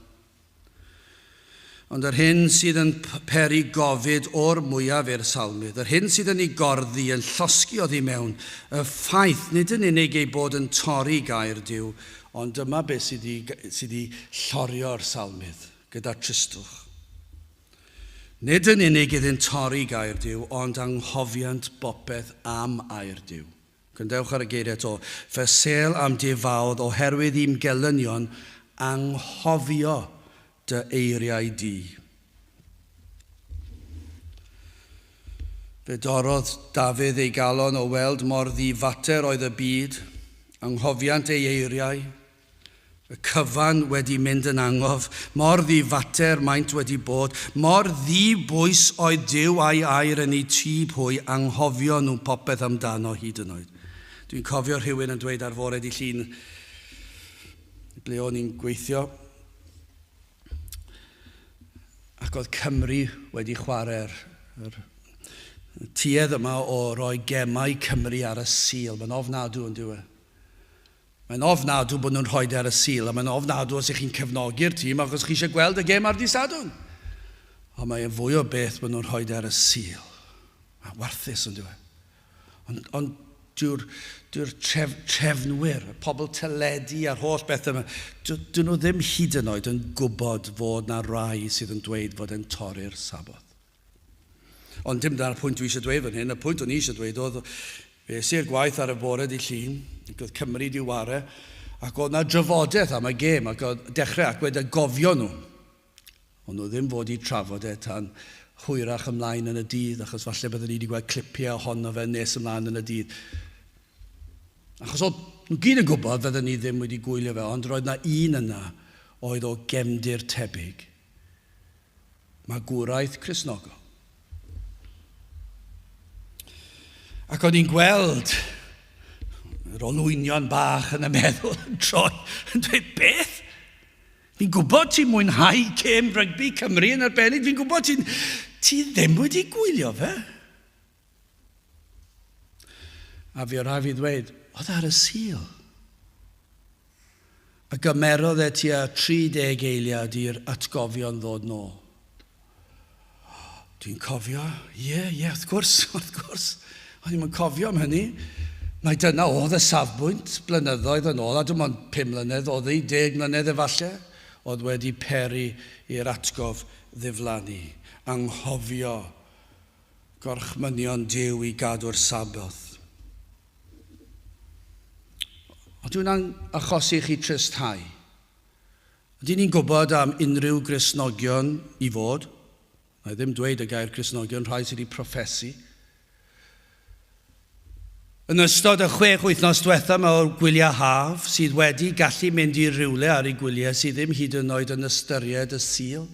Ond yr hyn sydd yn peri gofid o'r mwyaf i'r salmydd, yr hyn sydd yn ei gorddi yn llosgi oddi mewn, y ffaith nid yn unig ei bod yn torri gair Duw, ond dyma beth sydd i llorio'r salmydd gyda tristwch. Nid yn unig iddy'n torri gair Duw, ond anghofiant bopeth am air Duw. Cyndewch ar y geiriau to. Fy sel am defaodd oherwydd i'm gelynion anghofio dy eiriau di. Fe dorodd Dafydd ei galon o weld mor ddifater oedd y byd, anghofiant ei eiriau, y cyfan wedi mynd yn angof, mor ddifater maent wedi bod, mor ddibwys oedd Duw a'i air yn ei tŷ pwy, anghofio nhw popeth amdano hyd yn oed. Dwi'n cofio rhywun yn dweud ar fore di llun ble o'n i'n gweithio, ac oedd Cymru wedi chwarae'r tuedd yma o roi gemau Cymru ar y sil. Mae'n ofnadw yn diwedd. Mae'n ofnadw bod nhw'n rhoi ar y sil, a mae'n ofnadw os ych chi'n cefnogi'r tîm achos chi eisiau gweld y gem ar dydd Sadwrn. Ond mae'n fwy o beth bod nhw'n rhoi ar y sil. Mae'n warthus yn diwedd. Ond dyw'r trefnwyr, y pobl teledu a'r holl beth yma, dyn nhw ddim hyd yn oed yn gwybod fod na rai sydd yn dweud fod e'n torri'r saboth. Ond dim dyna'r pwynt dwi eisiau dweud fan hyn. Y pwynt o'n i eisiau dweud oedd beth i'r gwaith ar y bore di llun, ac oedd Cymru di ware, ac oedd na drafodaeth am y gêm, ac oedd dechrau ac wedi gofio nhw. Ond nhw ddim fod i trafod tan hwyrach ymlaen yn y dydd, achos falle byddwn ni wedi gweld clipiau ohono fe nes ymlaen yn y dydd. Achos oedd nhw gyd yn gwybod fydden ni ddim wedi gwylio fe, ond roedd na un yna oedd o gefndir tebyg. Magwraeth Cristnogol. Ac o'n i'n gweld yr olwynion bach yn y meddwl yn troi, yn dweud beth? Fi'n gwybod ti'n mwynhau gêm rygbi Cymru yn arbennig, fi'n gwybod ti ddim wedi gwylio fe. A fi rhaid fi ddweud, oedd ar y sil. A gymerodd tua 30 eiliad i'r atgofion ddod nôl. Dwi'n cofio, ie, wrth gwrs. O'n i'n cofio am hynny. Mae dyna oedd y safbwynt blynyddoedd yn ôl, a dim ond 5 mlynedd, oedd ei 10 mlynedd efallai, oedd wedi peri i'r atgof ddiflannu, anghofio gorchmynion Duw i gadw'r saboth. Ond dwi'n achosi chi trysthau. Ydyn ni'n gwybod am unrhyw Gristnogion i fod? Na i ddim dweud y gair Gristnogion, rhai sydd wedi proffesu. Yn ystod y 6 wythnos diwethaf mewn gwyliau haf, sydd wedi gallu mynd i rywle ar ei gwyliau sydd ddim hyd yn oed yn ystyried y sil.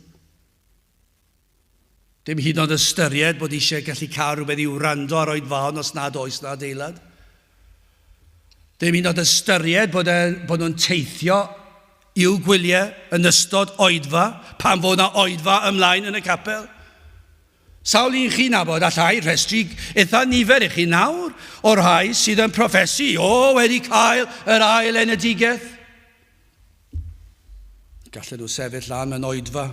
Dim hyd yn oed ystyried bod eisiau gallu cael rhywbeth i wrando ar oedfaon os nad oes na adeilad. Dim hyd yn oed ystyried bod nhw'n teithio i'w gwyliau yn ystod oedfa, pan fod na oedfa ymlaen yn y capel. Sawl un chi nabod allai rhestru eitha nifer i chi nawr o'r rhai sydd yn proffesu, wedi cael yr ail enedigaeth. Gallen nhw sefyll lan mewn oedfa,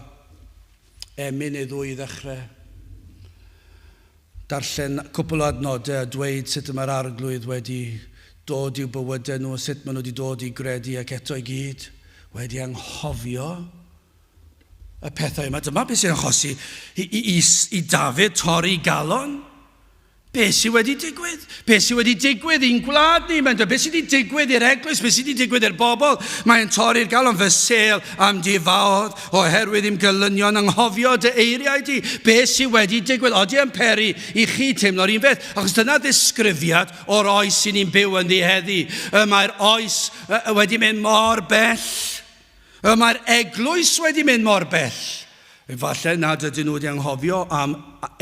emyn iddo i ddechrau. Darllen cwpl o adnodau a dweud sut mae'r arglwydd wedi dod i'w bywydau nhw, sut maen nhw wedi dod i gredu ac eto i gyd, wedi anghofio y pethau yma. Dyma beth sy'n achosi i Dafydd torri galon. Beth sydd wedi digwydd? Beth sydd wedi digwydd i'n gwlad ni? Beth sydd wedi digwydd i'r eglwys? Beth sydd wedi digwydd i'r bobl? Mae'n torri'r galon, fy sel am difaodd oherwydd i'm gelynion anghofio dy eiriau di. Beth sydd wedi digwydd? Odi yn peri i chi teimlo'r un beth? Achos dyna ddisgrifiad o'r oes sy'n ni'n byw yn heddi. Mae'r oes wedi mynd mor bell. Mae'r eglwys wedi mynd mor bell. Falle nad ydyn nhw wedi anghofio am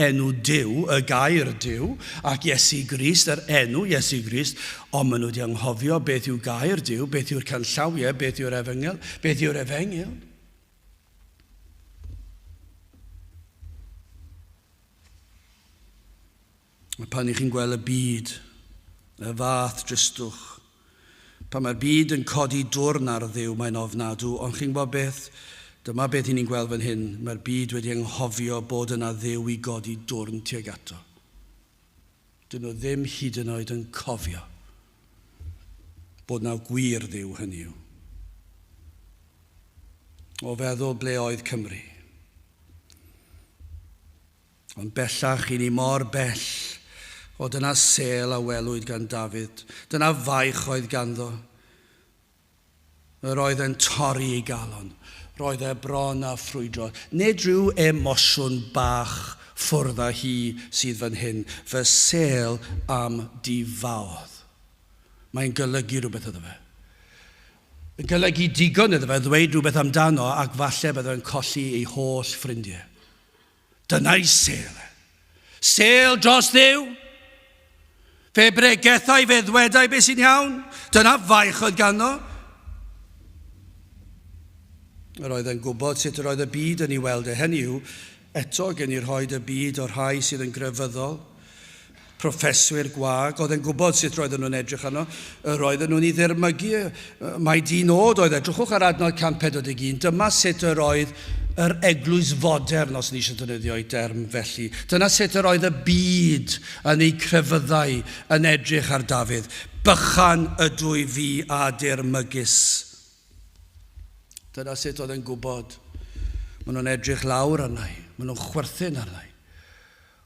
enw Duw, y gair Duw, ac Iesu Grist, yr enw Iesu Grist, ond maen nhw wedi anghofio beth yw gair Duw, beth yw'r canllawiau, beth yw'r efengyl, beth yw'r efengyl. Pan i chi'n gweld y byd, y fath dristwch, pan mae'r byd yn codi dwrn ar Dduw, mae'n ofnadw, ond chi'n gwybod beth? Dyma beth ni'n gweld fan hyn. Mae'r byd wedi anghofio bod yna Dduw i godi dwrn tuag ato. Dyn nhw ddim hyd yn oed yn cofio bod na gwir Dduw hynny yw. O feddwl ble oedd Cymru. Ond bellach i ni mor bell o dyna sel a welwyd gan Dafydd. Dyna faich oedd ganddo. Yr oedd yn torri ei galon. Roedd e bron a ffrwydro. Nid rhyw emosiwn bach ffwrdd â hi sydd fan hyn. Fy sel am difaodd. Mae'n golygu rhywbeth iddo fe. Yn golygu digon iddo fe ddweud rhywbeth amdano ac falle byddai'n colli ei holl ffrindiau. Dyna'i sel. Sel dros Dduw. Fe bregethau, fe ddwedau beth sy'n iawn. Dyna faich oedd ganddo. Yr oedd e'n gwybod sut yr oedd y byd yn ei weld e. Hynny yw, eto gen i rhoid y byd o'r rhai sydd yn grefyddol, proffeswyr gwag, oedd e'n gwybod sut roedden nhw'n edrych arno, roedden nhw'n ei ddirmygu. Mae dinod oedd edrychwch ar adnod 141. Dyma sut yr oedd yr eglwys fodern, os ni eisiau defnyddio ei derm felly. Dyna sut yr oedd y byd yn ei crefyddau yn edrych ar Dafydd. Bychan ydw i fi a dirmygus. Dyna sut oedd yn gwybod. Maen nhw'n edrych lawr arna i. Maen nhw'n chwerthin arna i.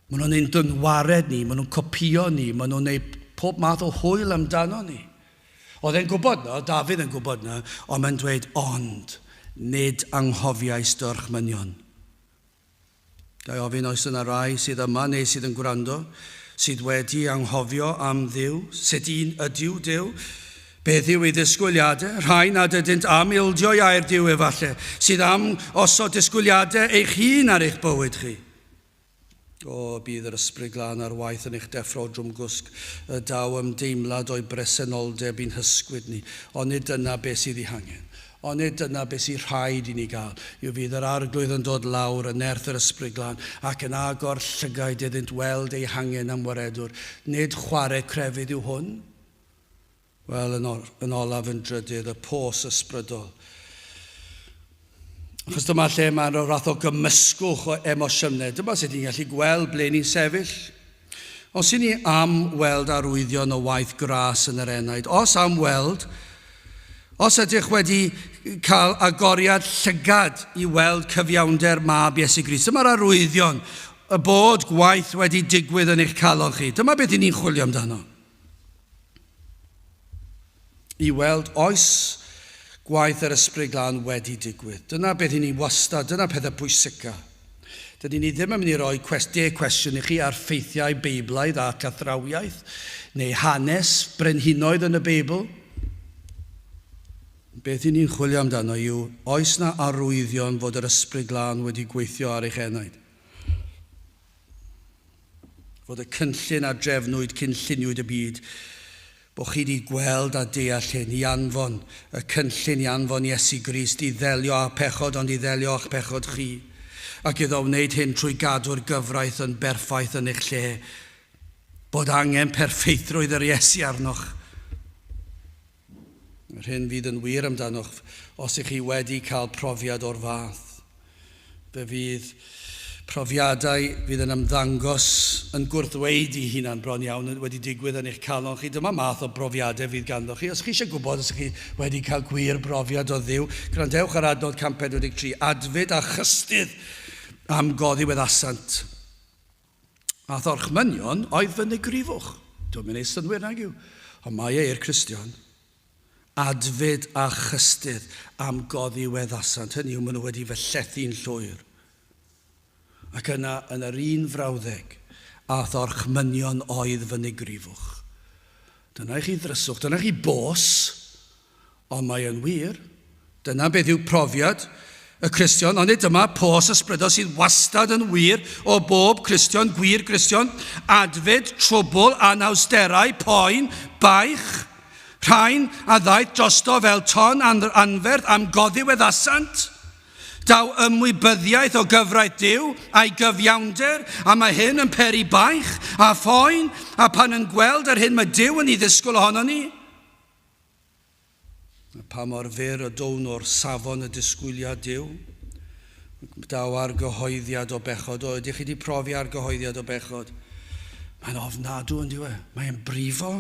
Maen nhw'n ein dynwared ni. Maen nhw'n copio ni. Maen nhw'n neud pob math o hwyl amdano ni. Oedd e'n gwybod na, Dafydd yn gwybod na, ond mae'n dweud ond. Nid anghofiais dyrchmynion. Gai ofyn oes yna rai sydd yma neu sydd yn gwrando, sydd wedi anghofio am Dduw, sut un ydyw Dduw, beth yw ei ddisgwyliadau, rhai nad ydynt am ildio i'r Dduw efallai, sydd am osod disgwyliadau eich hun ar eich bywyd chi. O, bydd yr ysbryd glân ar waith yn eich deffro drwm gwsg, y daw ymdeimlad o'i bresenoldeb i'n hysgwyd ni, ond nid dyna beth sydd ei hangen. Ond nid dyna beth sy'n rhaid i ni gael. Yw fydd yr arglwydd yn dod lawr yn nerth yr ysbryd glân ac yn agor llygaid iddynt weld ei hangen am waredwr. Nid chwarae crefydd yw hwn. Wel, yn olaf yn drydydd, y pos ysbrydol. Achos dyma lle mae'n rhath o gymysgwch o emosiynau. Dyma sut ni'n gallu gweld ble ni'n sefyll. Os i ni am weld arwyddion o waith gras yn yr enaid, os am weld, os ydych wedi cael agoriad llygad i weld cyfiawnder mab Iesu Grist, dyma'r arwyddion y bod gwaith wedi digwydd yn eich calon chi. Dyma beth ni'n chwilio amdano. I weld oes gwaith yr ysbryd glân wedi digwydd. Dyna beth ni'n wastad, dyna pethau pwysica. Dydyn ni ddim yn mynd i roi cwestiwn i chi ar ffeithiau Beiblaidd ac athrawiaeth, neu hanes brenhinoedd yn y Beibl. Beth ni'n chwilio amdano yw, oes na arwyddion fod yr ysbryd glân wedi gweithio ar eich enaid? Fod y cynllun a drefnwyd cynlluniwyd y byd, bod chi wedi gweld a deall hyn i anfon, y cynllun i anfon Iesu Grist i ddelio â pechod, ond i ddelio â'ch pechod chi. Ac iddo wneud hyn trwy gadw'r gyfraith yn berffaith yn eich lle, bod angen perffeithrwydd yr Iesu arnoch. Yr hyn fydd yn wir amdanoch os ych chi wedi cael profiad o'r fath. Fe fydd profiadau fydd yn ymddangos yn gwrthweud i hunan bron iawn wedi digwydd yn eich calon chi. Dyma math o brofiadau fydd ganddo chi. Os chi eisiau gwybod os chi wedi cael gwir brofiad o Dduw, gwrandewch ar adnod 143, adfyd a chystydd am goddiweddasant. A thorchmynion oedd fy negrifwch. Dwi'n mynd i synwyr nag yw, ond mae e i'r Cristion. Adfyd a chystydd am goddiweddasant. Hynny yw, maen nhw wedi fellethu'n llwyr. Ac yna, yn yr un frawddeg, a thorchmynion oedd fy negrifwch. Dyna i chi ddryswch, dyna i chi bos, ond mae yn wir. Dyna beth yw profiad y Cristion, ond nid yma pos ysbrydol sydd wastad yn wir o bob Cristion, gwir Cristion, adfyd, trwbl, anawsterau, poen, baich, rhain a ddaeth drosto fel ton anferth am goddiweddasant, daw ymwybyddiaeth o gyfraith Duw a'i gyfiawnder, a mae hyn yn peri baich a phoen, a pan yn gweld ar hyn mae Duw yn ei ddisgwyl ohono ni. Pa mor fyr y down o'r safon y disgwyliad Duw, daw argyhoeddiad o bechod. O, ydych chi wedi profi argyhoeddiad o bechod? Mae'n ofnadw yn diwe. Mae'n brifo.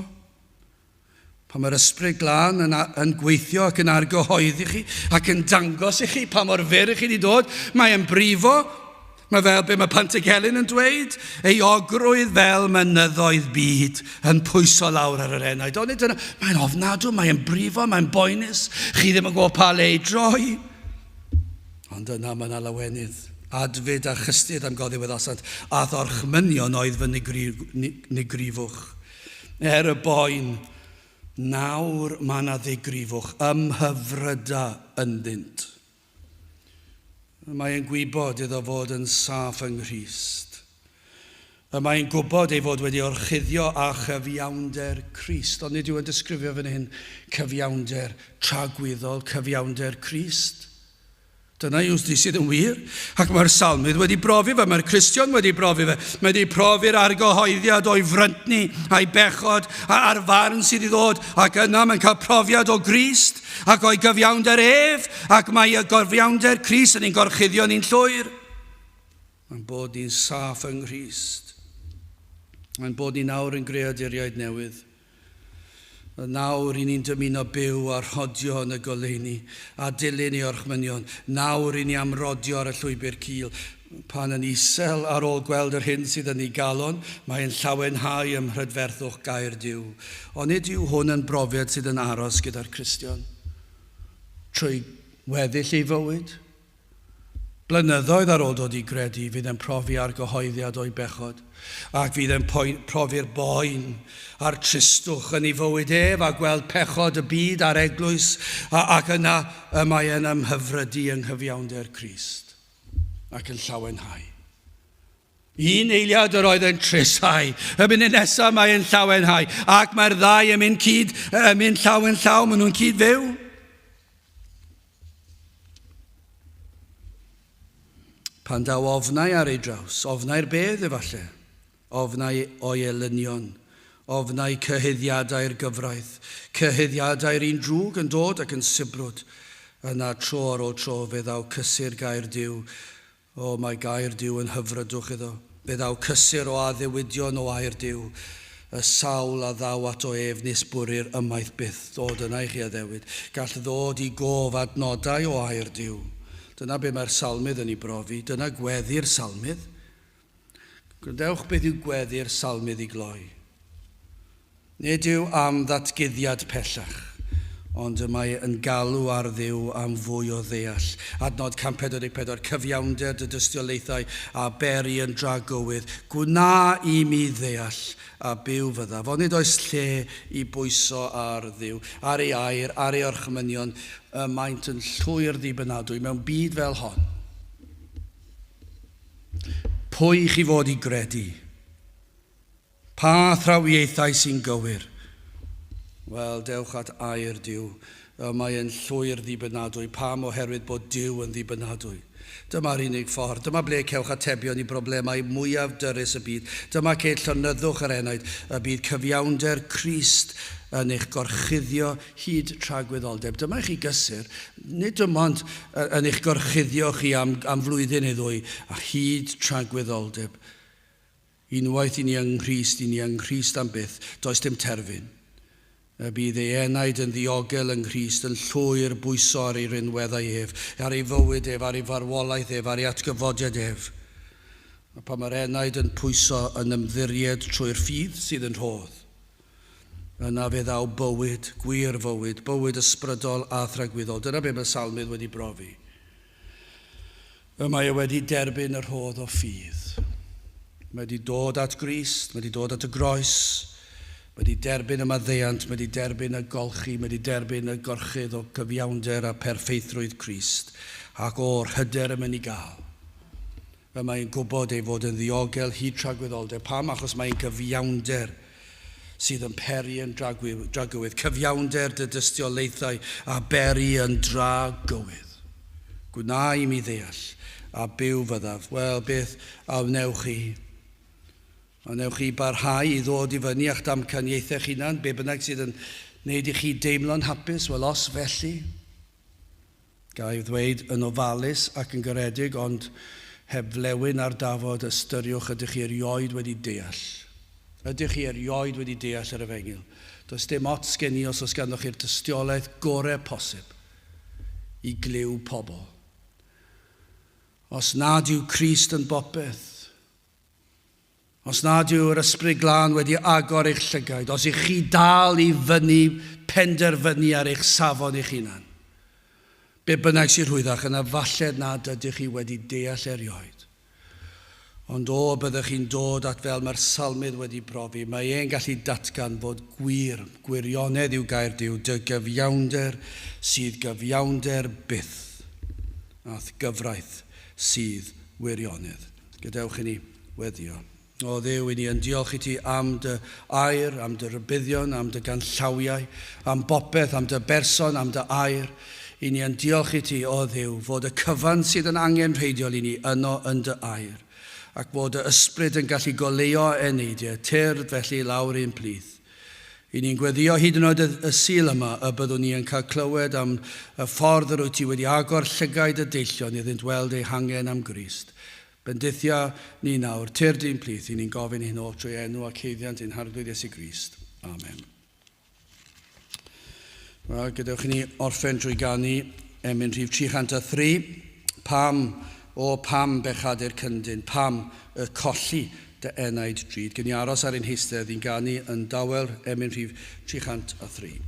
Pan mae'r ysbryd glân yn gweithio ac yn argyhoeddi chi ac yn dangos i chi pa mor fyr chi wedi dod, mae'n brifo. Mae fel be mae Pantygelyn yn dweud, ei ogrwydd fel mynyddoedd byd yn pwyso lawr ar yr enaid. Mae'n ofnadw, mae'n brifo, mae'n boenus. Chi ddim yn gwybod pa le i droi. Ond yna mae'n alawenydd. Adfyd a chystyd am goddi weddosant. A ddorchmynion oedd fy nigrifwch. Y boen, nawr mae yna ddigrifwch, ymhyfryda ynddynt. Mae'n gwybod iddo fod yn saff yng Nghrist. Mae'n gwybod ei fod wedi orchuddio a chyfiawnder Crist. Ond nid yw yn disgrifio fan hyn cyfiawnder tragwyddol, cyfiawnder Crist. Dyna yw sydd yn wir. Ac mae'r salmydd wedi brofi fe, mae'r Cristion wedi brofi fe. Mae wedi profi'r argyhoeddiad o'i fryntni, a'i bechod, a'r farn sydd i ddod. Ac yna mae'n cael profiad o Grist, ac o'i gyfiawnder ef, ac mae y gyfiawnder Crist yn ein gorchuddio ni'n llwyr. Mae'n bod ni'n saff yng Nghrist. Mae'n bod ni nawr yn greaduriaid newydd. Nawr i ni'n dymuno byw a rhodio yn y goleuni a dilyn i orchmynion. Nawr i ni amrodio ar y llwybr cil. Pan yn isel ar ôl gweld yr hyn sydd yn ei galon, mae'n llawenhau ym mhrydferthwch gair Duw. Ond nid yw hwn yn brofiad sydd yn aros gyda'r Cristion. Trwy weddill ei fywyd. Blynyddoedd ar ôl dod i gredu, fydd yn profi argyhoeddiad o'i bechod. Ac fydd yn profi'r boen a'r tristwch yn ei fywyd ef a gweld pechod y byd a'r eglwys ac yna mae yn ymhyfrydu yng nghyfiawnder Crist ac yn llawenhau. Un eiliad yr oedd yn trisau, y munud nesaf mae yn llawenhau ac mae'r ddau yn mynd llaw yn llaw, maen nhw'n cyd fyw. Pan daw ofnau ar ei draws, ofnau'r bedd efallai, ofnau o'i elynion, ofnau cyhyddiadau'r gyfraith, cyhyddiadau'r un drwg yn dod ac yn sibrwd, yna tro ar ôl tro fe ddaw cysur gair Duw. O, mae gair Duw yn hyfrydwch iddo. Fe ddaw cysur o addewidion o air Duw, y sawl a ddaw at o ef nes bwri'r ymaith byth. Dod yna i chi addewid. Gall ddod i gof adnodau o air Duw. Dyna be mae'r salmydd yn ei brofi. Dyna gweddi'r salmydd. Gwydewch beth yw gweddi'r salmydd i gloi. Nid yw am ddatguddiad pellach, ond mae yn galw ar Dduw am fwy o ddeall. Adnod 144, cyfiawnder dy dystiolaethau a beri yn dragywydd. Gwna i mi ddeall a byw fyddaf. Ond nid oes lle i bwyso ar Dduw, ar ei air, ar ei orchmynion, maent yn llwyr ddibynadwy mewn byd fel hon. Pwy chi fod i gredu? Pa thrawiaethau sy'n gywir? Wel, dewch at air Duw. Mae yn llwyr ddibynadwy. Pam oherwydd bod Duw yn ddibynadwy. Dyma'r unig ffordd. Dyma ble cewch atebion i broblemau mwyaf dyrys y byd. Dyma ce llonyddwch yr enaid y bydd cyfiawnder Crist yn eich gorchuddio hyd tragwyddoldeb. Dyma chi gysur, nid dim ond yn eich gorchuddio chi am flwyddyn neu ddwy, a hyd tragwyddoldeb. Unwaith i ni yng Nghrist am byth, does dim terfyn. Y bydd ei enaid yn ddiogel yng Nghrist yn llwyr bwyso ar ei rinweddau ef, ar ei fywyd ef, ar ei farwolaeth ef, ar ei atgyfodiad ef. Pan mae'r enaid yn pwyso yn ymddiried trwy'r ffydd sydd yn rhodd, yna fe ddaw bywyd, gwir fywyd, bywyd ysbrydol a thragwyddol. Dyna be mae salmydd wedi brofi. Mae e wedi derbyn yr rhodd o ffydd. Mae wedi dod at Grist, mae wedi dod at y groes, mae wedi derbyn y maddeuant, mae wedi derbyn y golchi, mae wedi derbyn y gorchydd o cyfiawnder a perffeithrwydd Crist, ac o'r hyder y mynd i gael. Mae'n gwybod ei fod yn ddiogel hyd tragwyddoldeb. Pam? Achos mae'n gyfiawnder sydd yn peri yn dragywydd. Cyfiawnder dy dystiolaethau a beri yn dragywydd. Gwna i mi ddeall a byw fyddaf. Wel, beth awnewch chi? Awnewch chi barhau i ddod i fyny a'ch damcaniaethau'ch hunan, be bynnag sydd yn gwneud i chi deimlo'n hapus? Wel, os felly, Ga i ddweud yn ofalus ac yn garedig, ond heb flewyn ar dafod ystyriwch ydych chi erioed wedi deall. Ydych chi erioed wedi deall yr Efengyl. Does dim ots gen i os ganddoch chi'r tystiolaeth gorau posib i gliw pobl. Os nad yw Crist yn bopeth, os nad yw'r ysbryd glân wedi agor eich llygaid, os ych chi dal i penderfynu ar eich safon eich hunan, be bynnag sy'n rhwyddach yna, falle nad ydych chi wedi deall erioed. Ond o byddwch chi'n dod at fel mae'r salmydd wedi profi, mae e'n gallu datgan fod gwirionedd yw gair Duw, dy gyfiawnder sydd gyfiawnder byth, ath gyfraith sydd wirionedd. Gadewch i ni weddio. O Dduw, i ni yn diolch i ti am dy air, am dy rybuddion, am dy ganllawiau, am bopeth, am dy berson, am dy air. I ni yn diolch i ti, o Dduw, fod y cyfan sydd yn angenrheidiol i ni yno yn dy air, ac bod y ysbryd yn gallu goleuo eneidiau, tyrd felly lawr un plith. I ni'n gweddio hyd yn oed y sul yma y byddwn ni yn cael clywed am y ffordd yr wyt ti wedi agor llygaid y deillion iddynt weld eu hangen am Grist. Bendithia ni nawr, tyrd un plith, i ni'n gofyn hyn o trwy enw ac heiddiant ein harglwydd Iesu Grist. Amen. Wel, gadewch i ni orffen drwy ganu emyn rhif 303, pam bechadur cyndyn, pam y colli dy enaid drud. Gyn ni aros ar ein heistedd i'n ganu yn dawel emyn rhif 303.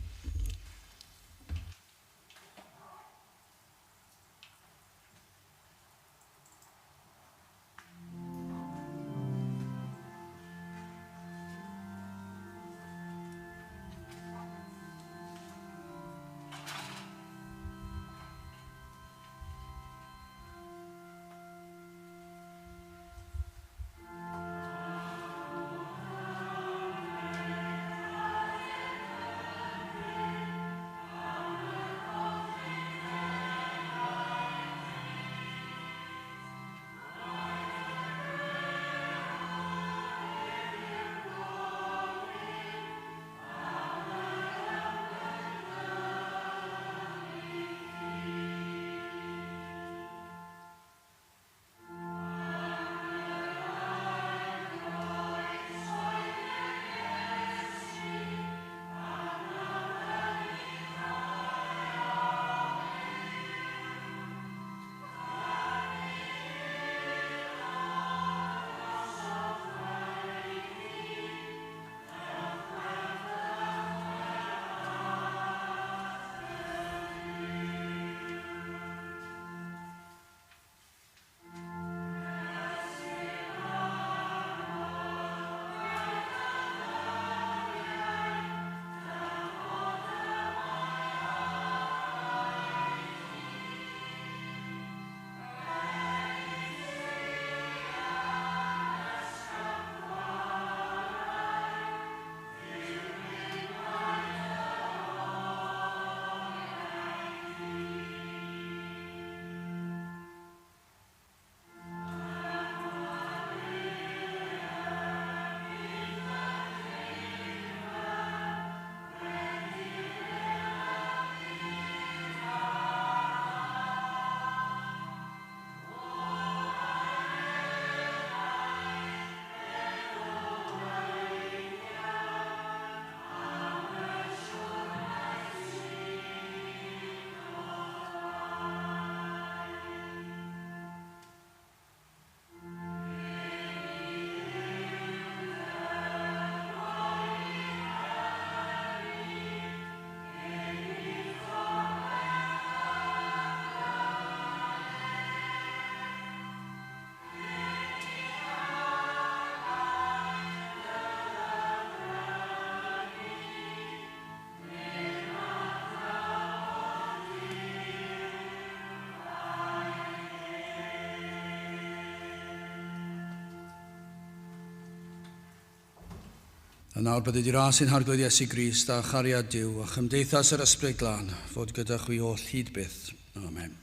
A nawr bydd wedi ras yn harglwydd Iesu Grist a chariad Duw a chymdeithas yr ysbryd glân fod gyda chwi o hyd byth. Amen.